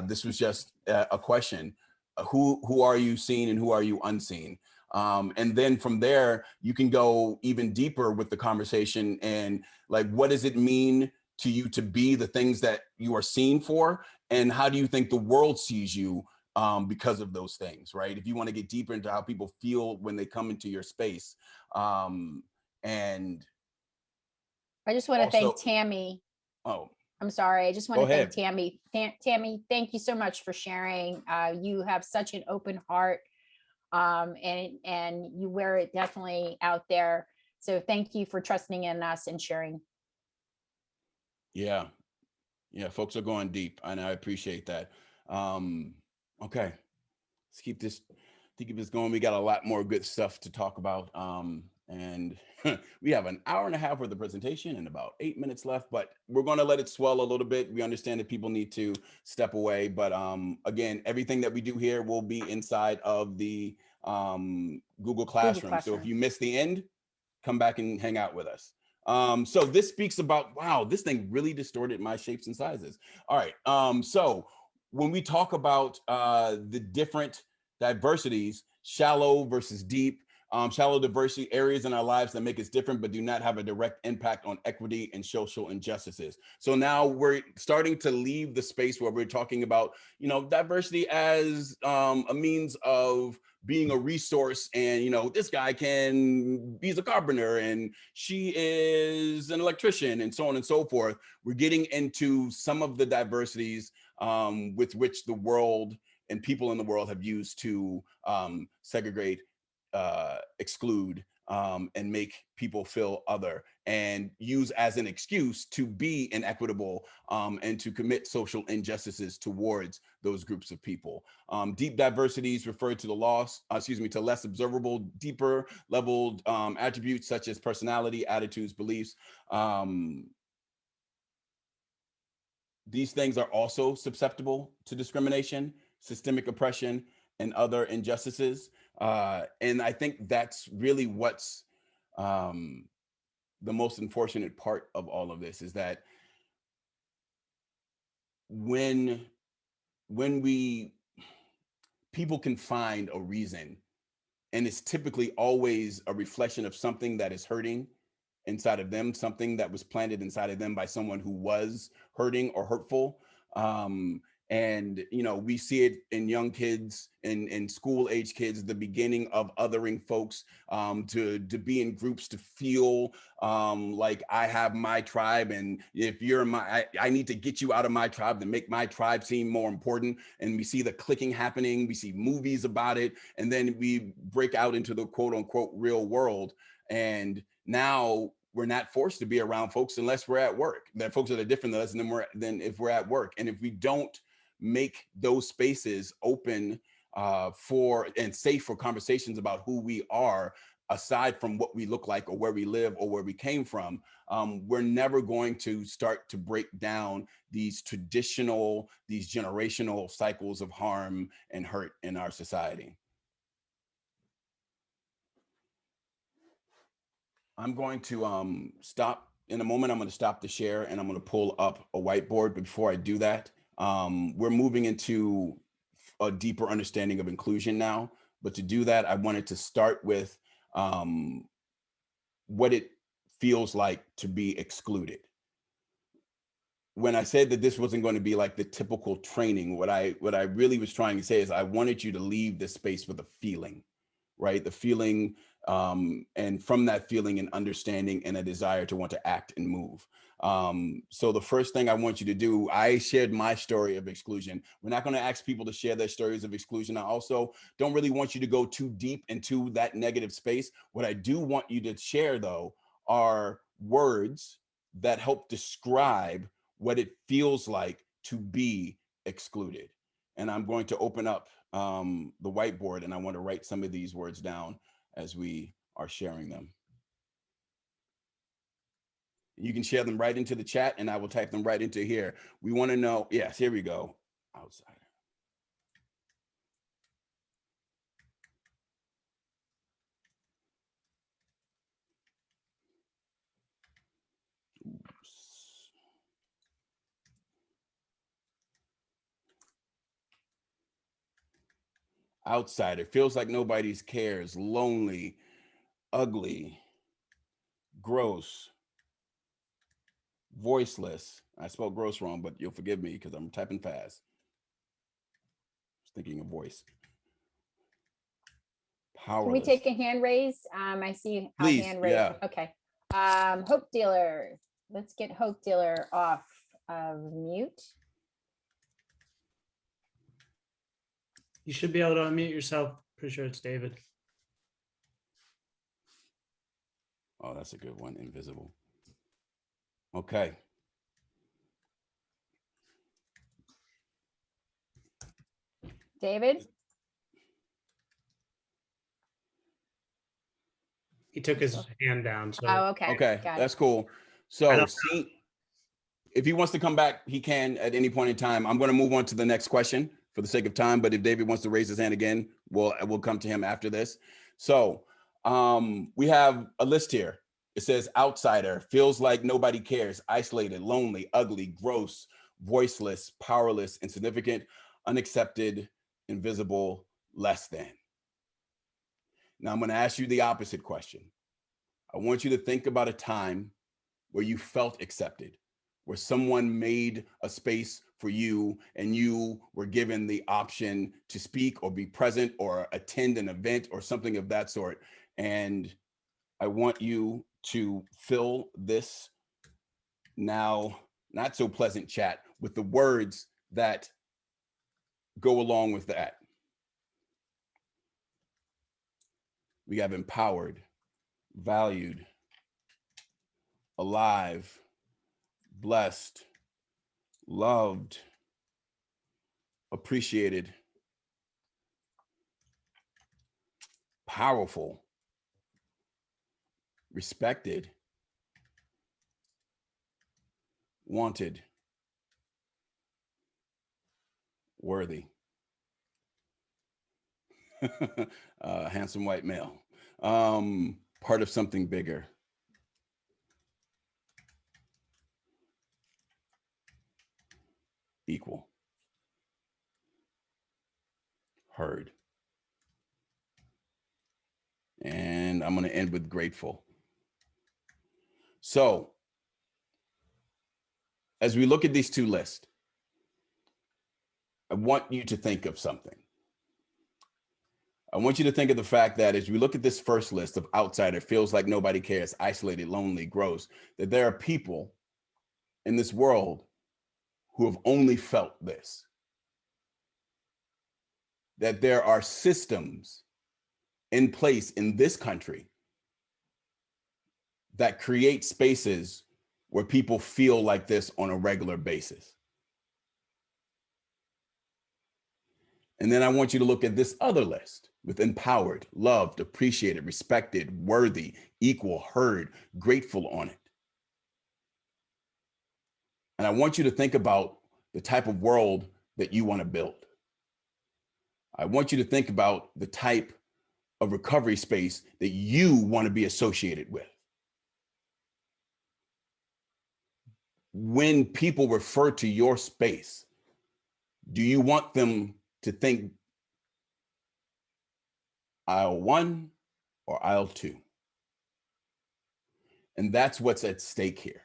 This was just a question. Who are you seeing and who are you unseen? And then from there, you can go even deeper with the conversation and like, what does it mean to you to be the things that you are seen for? And how do you think the world sees you because of those things, right? If you want to get deeper into how people feel when they come into your space. And I just want to also, thank Tammy. oh, I'm sorry. I just want go to thank ahead. Tammy. Tammy, thank you so much for sharing. You have such an open heart, and you wear it definitely out there. So thank you for trusting in us and sharing. Yeah. Yeah. Folks are going deep and I appreciate that. Okay. Let's keep this going. We got a lot more good stuff to talk about. And we have an hour and a half worth of presentation and about 8 minutes left, but we're going to let it swell a little bit. We understand that people need to step away, but again, everything that we do here will be inside of the Google Classroom. So if you miss the end, come back and hang out with us. So this speaks about, wow, this thing really distorted my shapes and sizes. All right. So when we talk about the different diversities, shallow versus deep, shallow diversity areas in our lives that make us different, but do not have a direct impact on equity and social injustices. So now we're starting to leave the space where we're talking about, you know, diversity as a means of being a resource. And, you know, this guy he's a carpenter and she is an electrician and so on and so forth. We're getting into some of the diversities with which the world and people in the world have used to segregate, exclude, and make people feel other and use as an excuse to be inequitable and to commit social injustices towards those groups of people. Deep diversities refer to to less observable, deeper leveled attributes such as personality, attitudes, beliefs. These things are also susceptible to discrimination, systemic oppression, and other injustices. And I think that's really what's the most unfortunate part of all of this, is that when people can find a reason, and it's typically always a reflection of something that is hurting inside of them, something that was planted inside of them by someone who was hurting or hurtful. And, you know, we see it in young kids and school age kids, the beginning of othering folks, to be in groups, to feel like I have my tribe. And if you're I need to get you out of my tribe to make my tribe seem more important. And we see the clicking happening. We see movies about it. And then we break out into the quote unquote real world. And now we're not forced to be around folks unless we're at work. That folks that are different than us than if we're at work. And if we don't make those spaces open for and safe for conversations about who we are, aside from what we look like or where we live or where we came from, we're never going to start to break down these generational cycles of harm and hurt in our society. I'm going to stop in a moment. I'm going to stop the share and I'm going to pull up a whiteboard. But before I do that, we're moving into a deeper understanding of inclusion now. But to do that, I wanted to start with what it feels like to be excluded. When I said that this wasn't going to be like the typical training, what I really was trying to say is I wanted you to leave this space with a feeling, right? The feeling, and from that feeling, an understanding and a desire to want to act and move. So the first thing I want you to do, I shared my story of exclusion. We're not going to ask people to share their stories of exclusion. I also don't really want you to go too deep into that negative space. What I do want you to share, though, are words that help describe what it feels like to be excluded. And I'm going to open up the whiteboard and I want to write some of these words down as we are sharing them. You can share them right into the chat and I will type them right into here. We want to know, yes, here we go. Outsider. Oops. Outsider, feels like nobody's cares, lonely, ugly, gross, voiceless. I spelled gross wrong, but you'll forgive me because I'm typing fast. I was thinking of voice. Powerless. Can we take a hand raise? I see a Please, hand raise. yeah. Okay. Hope Dealer. Let's get Hope Dealer off of mute. You should be able to unmute yourself. Pretty sure it's David. Oh, that's a good one. Invisible. Okay. David? He took his hand down. So Oh, okay. Okay, Got it. that's cool. I So don't- see, if he wants to come back, he can at any point in time. I'm going to move on to the next question for the sake of time. But if David wants to raise his hand again, we'll come to him after this. So we have a list here. It says outsider, feels like nobody cares, isolated, lonely, ugly, gross, voiceless, powerless, insignificant, unaccepted, invisible, less than. Now I'm going to ask you the opposite question. I want you to think about a time where you felt accepted, where someone made a space for you and you were given the option to speak or be present or attend an event or something of that sort. And I want you to fill this now not so pleasant chat with the words that go along with that. We have empowered, valued, alive, blessed, loved, appreciated, powerful, respected, wanted, worthy, handsome white male, part of something bigger, equal, heard. And I'm going to end with grateful. So as we look at these two lists, I want you to think of something. I want you to think of the fact that as we look at this first list of outsider, feels like nobody cares, isolated, lonely, gross, that there are people in this world who have only felt this. That there are systems in place in this country that create spaces where people feel like this on a regular basis. And then I want you to look at this other list with empowered, loved, appreciated, respected, worthy, equal, heard, grateful on it. And I want you to think about the type of world that you want to build. I want you to think about the type of recovery space that you want to be associated with. When people refer to your space, do you want them to think aisle 1 or aisle 2? And that's what's at stake here.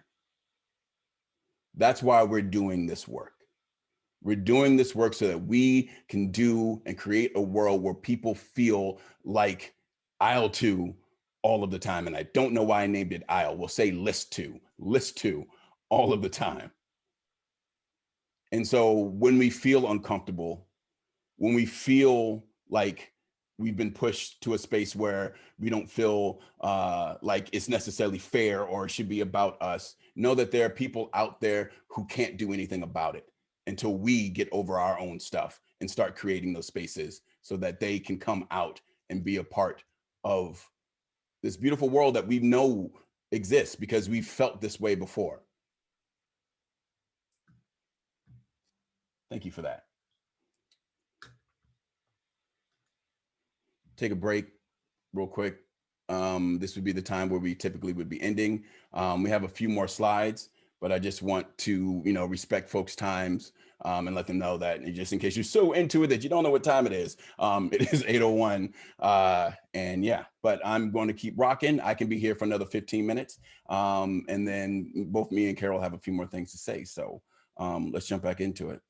That's why we're doing this work. We're doing this work so that we can do and create a world where people feel like aisle 2 all of the time. And I don't know why I named it aisle. We'll say list 2 all of the time. And so when we feel uncomfortable, when we feel like we've been pushed to a space where we don't feel like it's necessarily fair or it should be about us, know that there are people out there who can't do anything about it until we get over our own stuff and start creating those spaces so that they can come out and be a part of this beautiful world that we know exists because we've felt this way before. Thank you for that. Take a break real quick. This would be the time where we typically would be ending. We have a few more slides, but I just want to, respect folks' times and let them know that, just in case you're so into it that you don't know what time it is 8:01. And yeah, but I'm going to keep rocking. I can be here for another 15 minutes. And then both me and Carol have a few more things to say. So let's jump back into it.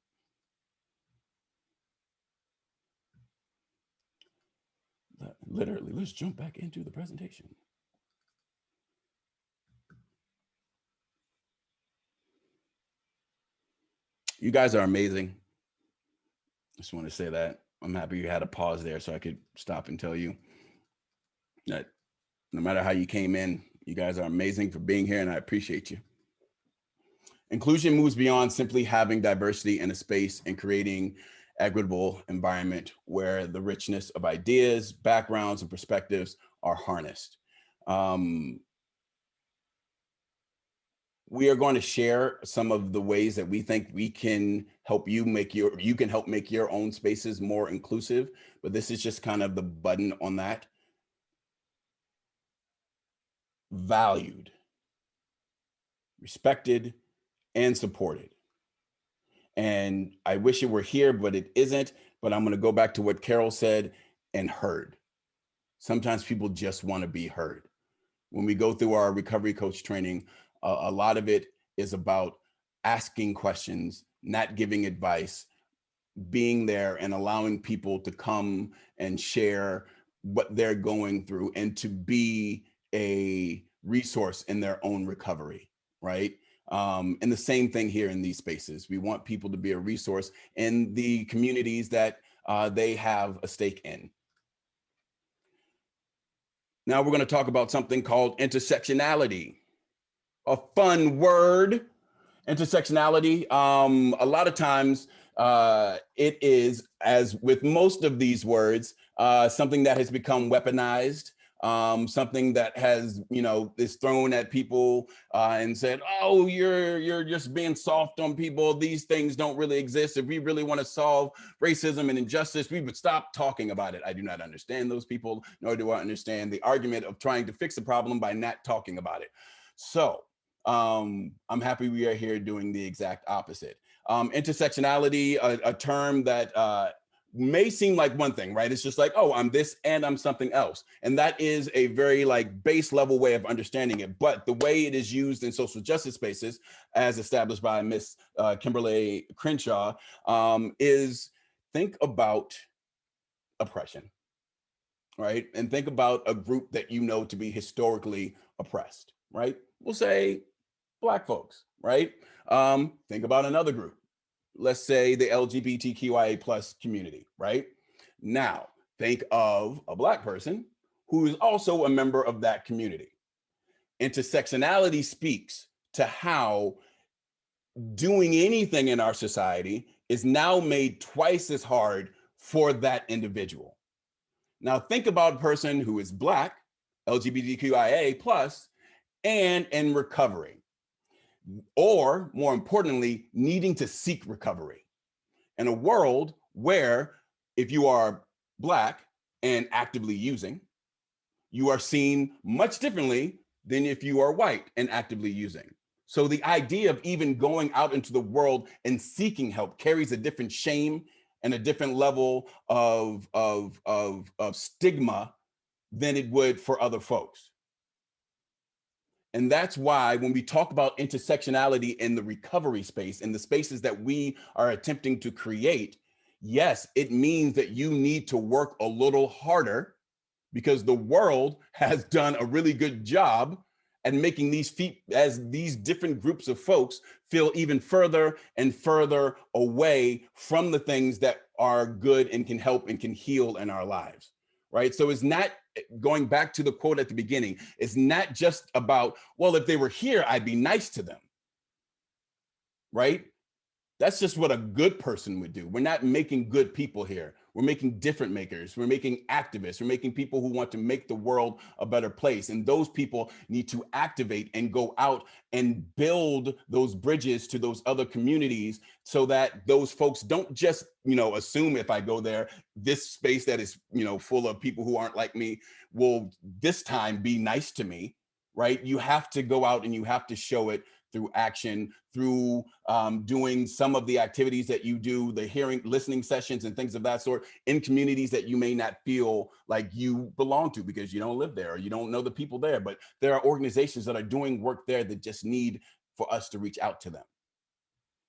Literally, let's jump back into the presentation. You guys are amazing. Just want to say that. I'm happy you had a pause there so I could stop and tell you that no matter how you came in, you guys are amazing for being here, and I appreciate you. Inclusion moves beyond simply having diversity in a space and creating equitable environment where the richness of ideas, backgrounds, and perspectives are harnessed. We are going to share some of the ways that we think we can help you make your own spaces more inclusive, but this is just kind of the button on that. Valued, respected, and supported. And I wish it were here, but it isn't. But I'm going to go back to what Carol said, and heard. Sometimes people just want to be heard. When we go through our recovery coach training, a lot of it is about asking questions, not giving advice, being there and allowing people to come and share what they're going through and to be a resource in their own recovery, right? And the same thing here in these spaces. We want people to be a resource in the communities that they have a stake in. Now we're going to talk about something called intersectionality. A fun word, intersectionality. A lot of times it is, as with most of these words, something that has become weaponized, something that has, is thrown at people and said, oh, you're just being soft on people. These things don't really exist. If we really want to solve racism and injustice, we would stop talking about it. I do not understand those people, nor do I understand the argument of trying to fix a problem by not talking about it. So I'm happy we are here doing the exact opposite. Intersectionality, a term that may seem like one thing, right? It's just like, oh, I'm this and I'm something else. And that is a very base level way of understanding it. But the way it is used in social justice spaces, as established by Miss Kimberly Crenshaw, is think about oppression, right? And think about a group that you know to be historically oppressed, right? We'll say Black folks, right? Think about another group. Let's say the LGBTQIA plus community, right? Now, think of a Black person who is also a member of that community. Intersectionality speaks to how doing anything in our society is now made twice as hard for that individual. Now, think about a person who is Black, LGBTQIA plus, and in recovery. Or more importantly, needing to seek recovery in a world where if you are Black and actively using, you are seen much differently than if you are white and actively using. So the idea of even going out into the world and seeking help carries a different shame and a different level of stigma than it would for other folks. And that's why when we talk about intersectionality in the recovery space, in the spaces that we are attempting to create, yes, it means that you need to work a little harder because the world has done a really good job at making these different groups of folks feel even further and further away from the things that are good and can help and can heal in our lives, right? So it's not, going back to the quote at the beginning, it's not just about, well, if they were here, I'd be nice to them, right? That's just what a good person would do. We're not making good people here. We're making different makers. We're making activists. We're making people who want to make the world a better place. And those people need to activate and go out and build those bridges to those other communities so that those folks don't just, assume if I go there, this space that is, full of people who aren't like me will this time be nice to me, right? You have to go out and you have to show it through action, through doing some of the activities that you do, the listening sessions and things of that sort in communities that you may not feel like you belong to because you don't live there or you don't know the people there. But there are organizations that are doing work there that just need for us to reach out to them.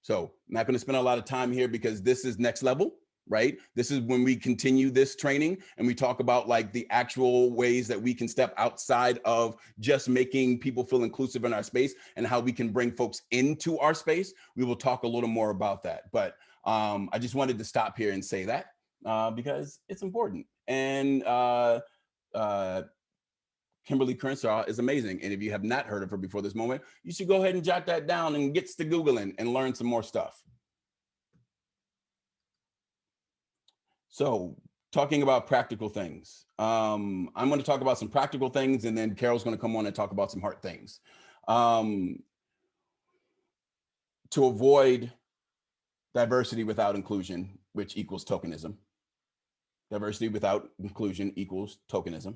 So I'm not going to spend a lot of time here because this is next level. Right? This is when we continue this training and we talk about like the actual ways that we can step outside of just making people feel inclusive in our space and how we can bring folks into our space. We will talk a little more about that. But I just wanted to stop here and say that because it's important. And Kimberly Crenshaw is amazing. And if you have not heard of her before this moment, you should go ahead and jot that down and get to Googling and learn some more stuff. So talking about practical things, I'm going to talk about some practical things and then Carol's going to come on and talk about some hard things. To avoid diversity without inclusion, which equals tokenism. Diversity without inclusion equals tokenism.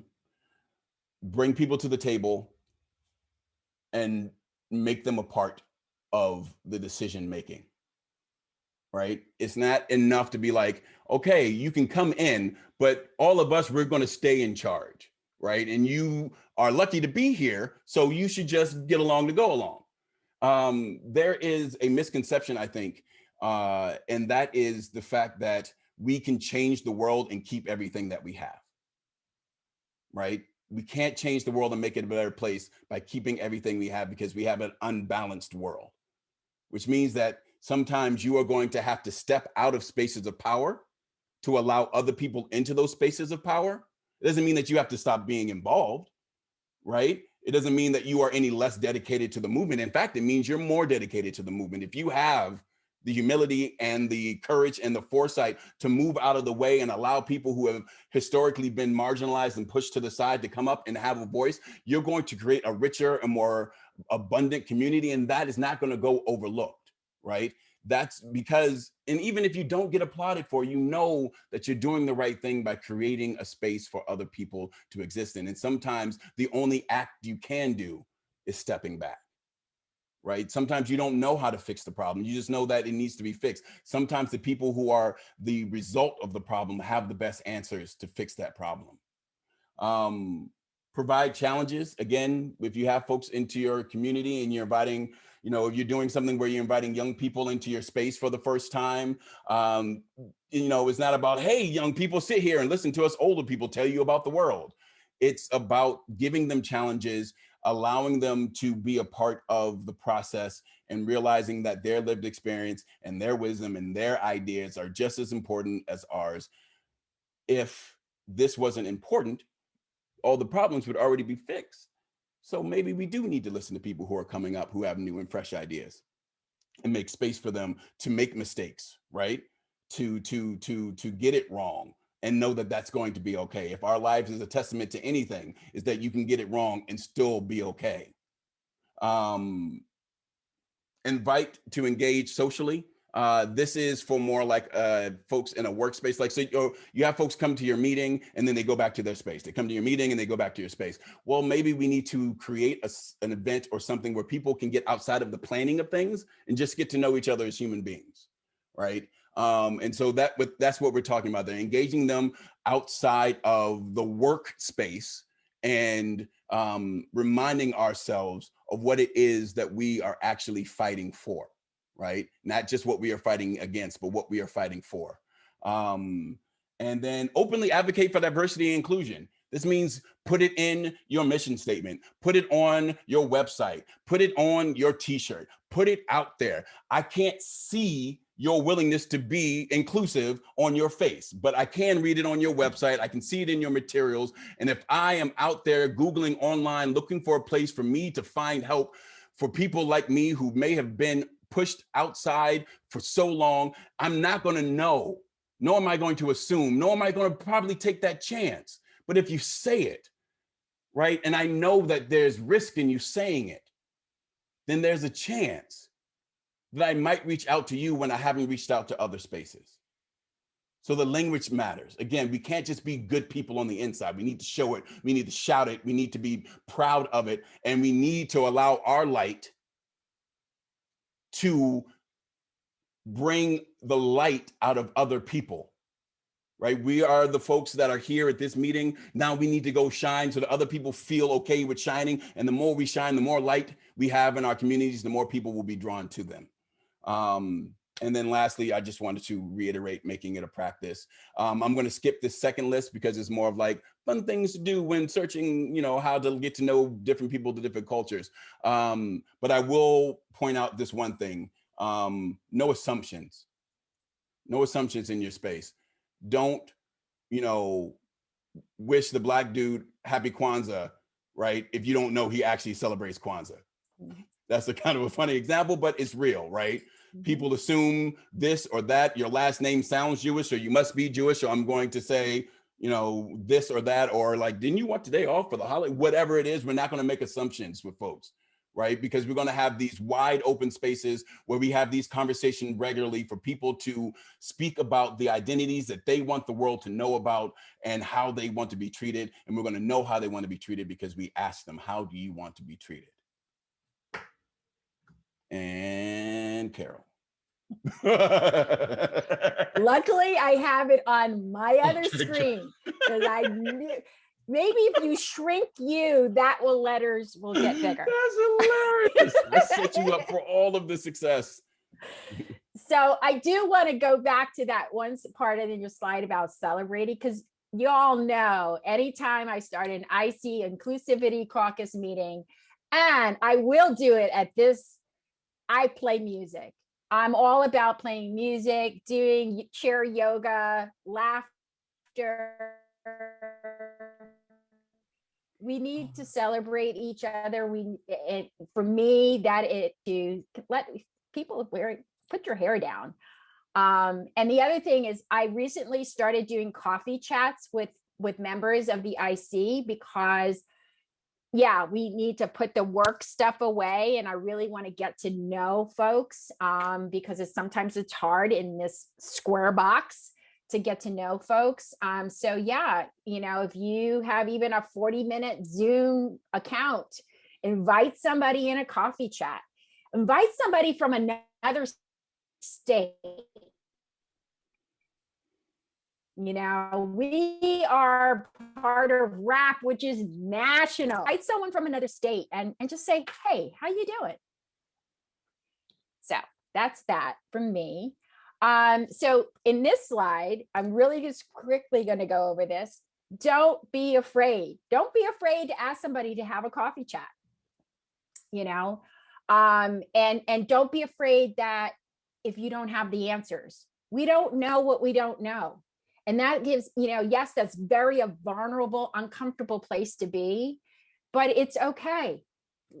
Bring people to the table and make them a part of the decision making. Right? It's not enough to be like, okay, you can come in, but all of us, we're going to stay in charge, right? And you are lucky to be here, so you should just get along to go along. There is a misconception, I think, and that is the fact that we can change the world and keep everything that we have, right? We can't change the world and make it a better place by keeping everything we have because we have an unbalanced world, which means that sometimes you are going to have to step out of spaces of power to allow other people into those spaces of power. It doesn't mean that you have to stop being involved, right? It doesn't mean that you are any less dedicated to the movement. In fact, it means you're more dedicated to the movement. If you have the humility and the courage and the foresight to move out of the way and allow people who have historically been marginalized and pushed to the side to come up and have a voice, you're going to create a richer and more abundant community. And that is not going to go overlooked. Right? That's because, and even if you don't get applauded for, you know that you're doing the right thing by creating a space for other people to exist in. And sometimes the only act you can do is stepping back, right? Sometimes you don't know how to fix the problem. You just know that it needs to be fixed. Sometimes the people who are the result of the problem have the best answers to fix that problem. Provide challenges. Again, if you have folks into your community and you're inviting, if you're doing something where you're inviting young people into your space for the first time, it's not about, hey, young people, sit here and listen to us older people tell you about the world. It's about giving them challenges, allowing them to be a part of the process and realizing that their lived experience and their wisdom and their ideas are just as important as ours. If this wasn't important, all the problems would already be fixed. So maybe we do need to listen to people who are coming up, who have new and fresh ideas, and make space for them to make mistakes, right? To get it wrong and know that that's going to be okay. If our lives is a testament to anything, is that you can get it wrong and still be okay. Invite to engage socially. This is for more like folks in a workspace. Like, so you have folks come to your meeting and then they go back to their space. They come to your meeting and they go back to your space. Well, maybe we need to create an event or something where people can get outside of the planning of things and just get to know each other as human beings, right? And so that's what we're talking about there, engaging them outside of the workspace and reminding ourselves of what it is that we are actually fighting for, right? Not just what we are fighting against, but what we are fighting for. And then openly advocate for diversity and inclusion. This means put it in your mission statement, put it on your website, put it on your t-shirt, put it out there. I can't see your willingness to be inclusive on your face, but I can read it on your website. I can see it in your materials. And if I am out there Googling online, looking for a place for me to find help for people like me who may have been pushed outside for so long, I'm not going to know, nor am I going to assume, nor am I going to probably take that chance. But if you say it, right, and I know that there's risk in you saying it, then there's a chance that I might reach out to you when I haven't reached out to other spaces. So the language matters. Again, we can't just be good people on the inside. We need to show it. We need to shout it. We need to be proud of it. And we need to allow our light to bring the light out of other people, right? We are the folks that are here at this meeting. Now we need to go shine so that other people feel okay with shining. And the more we shine, the more light we have in our communities, the more people will be drawn to them. And then lastly, I just wanted to reiterate making it a practice. I'm going to skip this second list because it's more of like fun things to do when searching, how to get to know different people, the different cultures. But I will point out this one thing. No assumptions. No assumptions in your space. Don't, wish the Black dude happy Kwanzaa, right? If you don't know he actually celebrates Kwanzaa. That's a kind of a funny example, but it's real, right? People assume this or that. Your last name sounds Jewish, or you must be Jewish, so I'm going to say, this or that, or like, didn't you want today off for the holiday? Whatever it is, we're not going to make assumptions with folks, right? Because we're going to have these wide open spaces where we have these conversations regularly for people to speak about the identities that they want the world to know about and how they want to be treated. And we're going to know how they want to be treated because we ask them, how do you want to be treated? And Carol. Luckily, I have it on my other screen because I knew maybe if you shrink that letters will get bigger. That's hilarious. I set you up for all of the success. So I do want to go back to that one part in your slide about celebrating, because you all know anytime I start an IC Inclusivity Caucus meeting, and I will do it at this, I play music. I'm all about playing music, doing chair yoga, laughter. We need to celebrate each other. For me, that is to let people put your hair down. And the other thing is, I recently started doing coffee chats with members of the IC because we need to put the work stuff away. And I really want to get to know folks because sometimes it's hard in this square box to get to know folks. So if you have even a 40-minute Zoom account, invite somebody in a coffee chat, invite somebody from another state. We are part of RAP, which is national. Invite someone from another state and just say, hey, how you doing? So that's that from me. So in this slide, I'm really just quickly going to go over this. Don't be afraid. Don't be afraid to ask somebody to have a coffee chat, and don't be afraid that if you don't have the answers, we don't know what we don't know. And that gives, yes, that's very a vulnerable, uncomfortable place to be, but it's okay.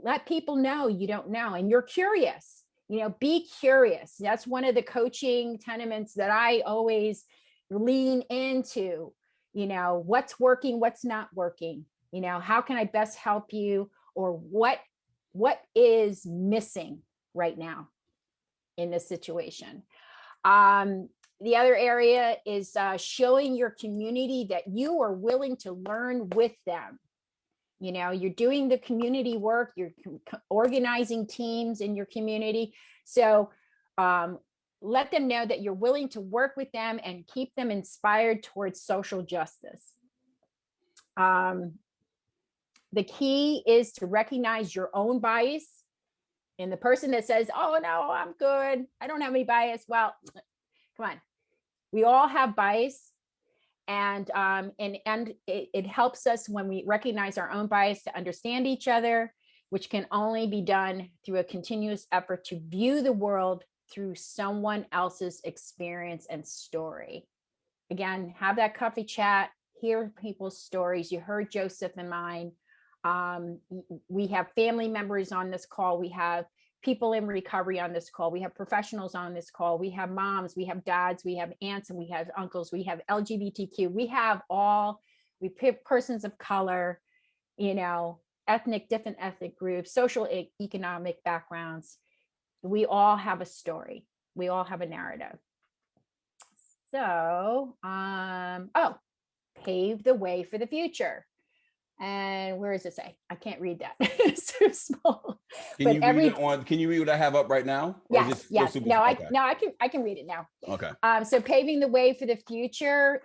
Let people know you don't know and you're curious, be curious. That's one of the coaching tenements that I always lean into, what's working, what's not working, how can I best help you, or what is missing right now in this situation. The other area is showing your community that you are willing to learn with them. You're doing the community work, you're organizing teams in your community. So let them know that you're willing to work with them and keep them inspired towards social justice. The key is to recognize your own bias. And the person that says, oh, no, I'm good, I don't have any bias. Well, come on. We all have bias, and it helps us when we recognize our own bias to understand each other, which can only be done through a continuous effort to view the world through someone else's experience and story. Again, have that coffee chat, hear people's stories. You heard Joseph and mine. We have family members on this call. We have people in recovery on this call. We have professionals on this call. We have moms, we have dads, we have aunts, and we have uncles. We have LGBTQ. We have persons of color, different ethnic groups, social, economic backgrounds. We all have a story. We all have a narrative. So, pave the way for the future. And where does it say? I can't read that. It's too small. Can you read what I have up right now? Yes. No, I can read it now. Okay. So paving the way for the future,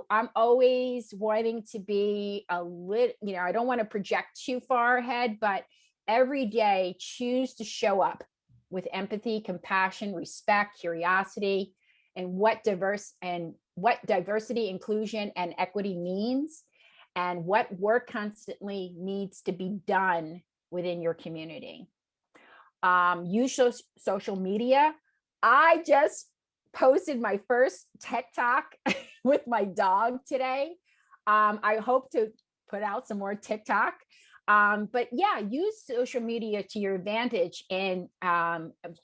I'm always wanting to be I don't want to project too far ahead, but every day choose to show up with empathy, compassion, respect, curiosity, and what diversity, inclusion, and equity means, and what work constantly needs to be done within your community. Use social media. I just posted my first TikTok with my dog today. I hope to put out some more TikTok. But yeah, use social media to your advantage in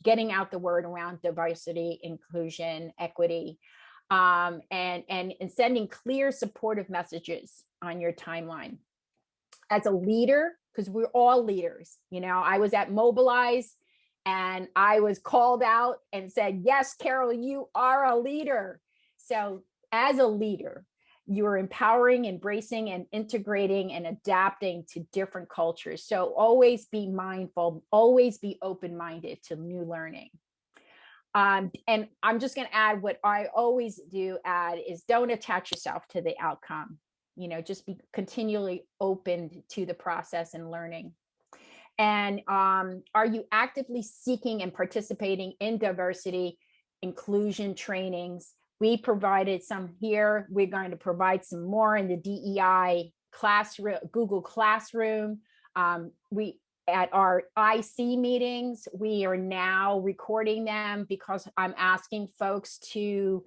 getting out the word around diversity, inclusion, equity, and sending clear, supportive messages on your timeline. As a leader, because we're all leaders, I was at Mobilize and I was called out and said, yes, Carol, you are a leader. So as a leader, you're empowering, embracing, and integrating and adapting to different cultures. So always be mindful, always be open-minded to new learning. And I'm just going to add what I always do add is don't attach yourself to the outcome. Just be continually open to the process and learning. And are you actively seeking and participating in diversity, inclusion trainings? We provided some here. We're going to provide some more in the DEI classroom, Google Classroom. At our IC meetings, we are now recording them because I'm asking folks to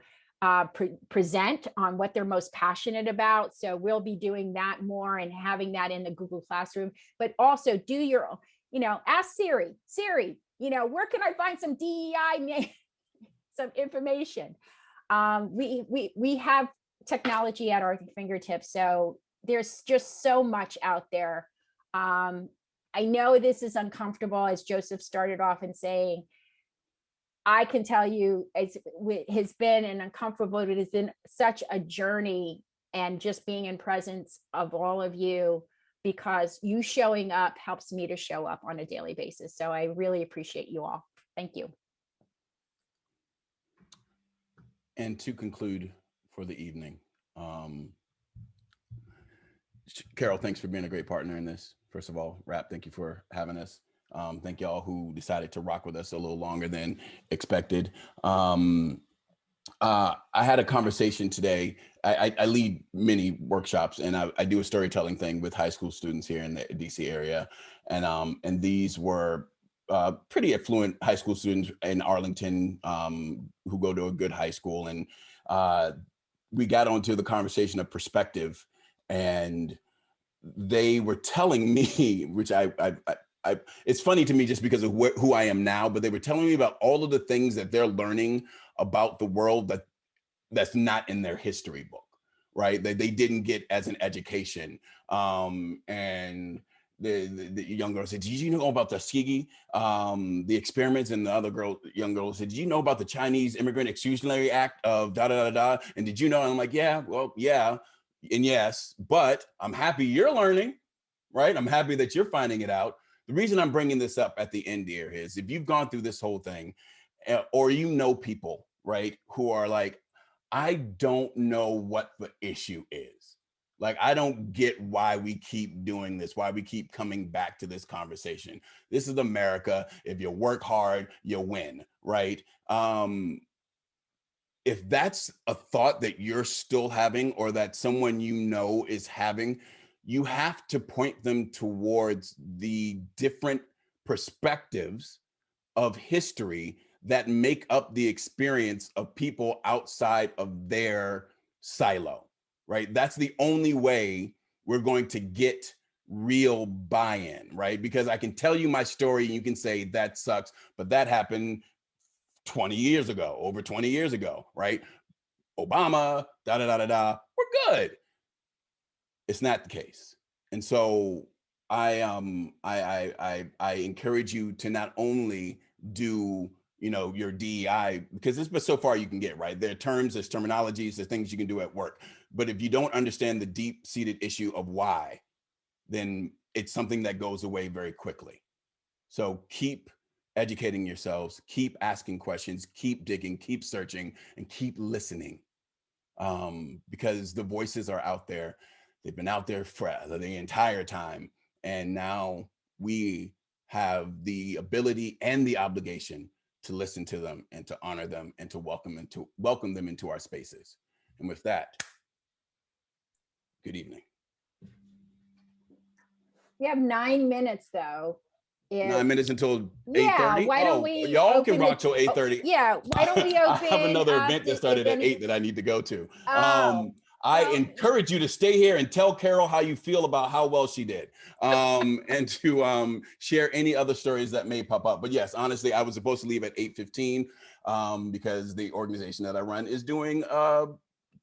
present on what they're most passionate about. So we'll be doing that more and having that in the Google Classroom, but also do your, ask Siri, where can I find some DEI, some information? We have technology at our fingertips. So there's just so much out there. I know this is uncomfortable, as Joseph started off in saying. I can tell you it has been an uncomfortable, it has been such a journey, and just being in presence of all of you, because you showing up helps me to show up on a daily basis. So I really appreciate you all. Thank you. And to conclude for the evening, Carol, thanks for being a great partner in this. First of all, Rap, thank you for having us. Thank y'all who decided to rock with us a little longer than expected. I had a conversation today. I lead many workshops, and I do a storytelling thing with high school students here in the DC area. And these were pretty affluent high school students in Arlington who go to a good high school. And we got onto the conversation of perspective, and they were telling me, which it's funny to me just because of who I am now, but they were telling me about all of the things that they're learning about the world that's not in their history book, right? That they didn't get as an education. And the young girl said, did you know about the Tuskegee, the experiments? And the other young girl said, did you know about the Chinese Immigrant Exclusionary Act of da-da-da-da? And did you know? And I'm like, yeah, well, yeah, and yes, but I'm happy you're learning, right? I'm happy that you're finding it out. The reason I'm bringing this up at the end here is if you've gone through this whole thing, or people, right, who are like, I don't know what the issue is. Like, I don't get why we keep doing this, why we keep coming back to this conversation. This is America. If you work hard, you win, right? If that's a thought that you're still having, or that someone is having, you have to point them towards the different perspectives of history that make up the experience of people outside of their silo, right? That's the only way we're going to get real buy-in, right? Because I can tell you my story and you can say that sucks, but that happened 20 years ago, over 20 years ago, right? Obama, da da da da da, we're good. It's not the case. And so I encourage you to not only do, you know, your DEI, because this, but so far you can get, right? There are terms, there's terminologies, there's things you can do at work. But if you don't understand the deep-seated issue of why, then it's something that goes away very quickly. So keep educating yourselves, keep asking questions, keep digging, keep searching, and keep listening. Because the voices are out there. They've been out there for the entire time. And now we have the ability and the obligation to listen to them and to honor them and to welcome them into our spaces. And with that, good evening. We have 9 minutes though. 9 minutes until 8:30. Yeah, why don't we Y'all can open rock it- till 8:30. Yeah, why don't we open? I have another up event that if started at any- 8 that I need to go to. Oh, I well- encourage you to stay here and tell Carol how you feel about how well she did, and to share any other stories that may pop up. But yes, honestly, I was supposed to leave at 8:15 because the organization that I run is doing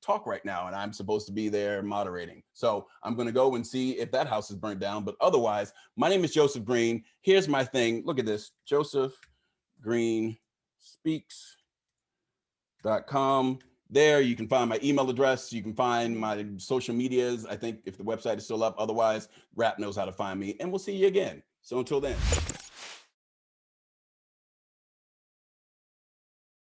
talk right now, and I'm supposed to be there moderating. So I'm going to go and see if that house is burnt down. But otherwise, my name is Joseph Green. Here's my thing. Look at this. Joseph Green Speaks.com. There you can find my email address. You can find my social medias. I think if the website is still up, otherwise, Rap knows how to find me. And we'll see you again. So until then.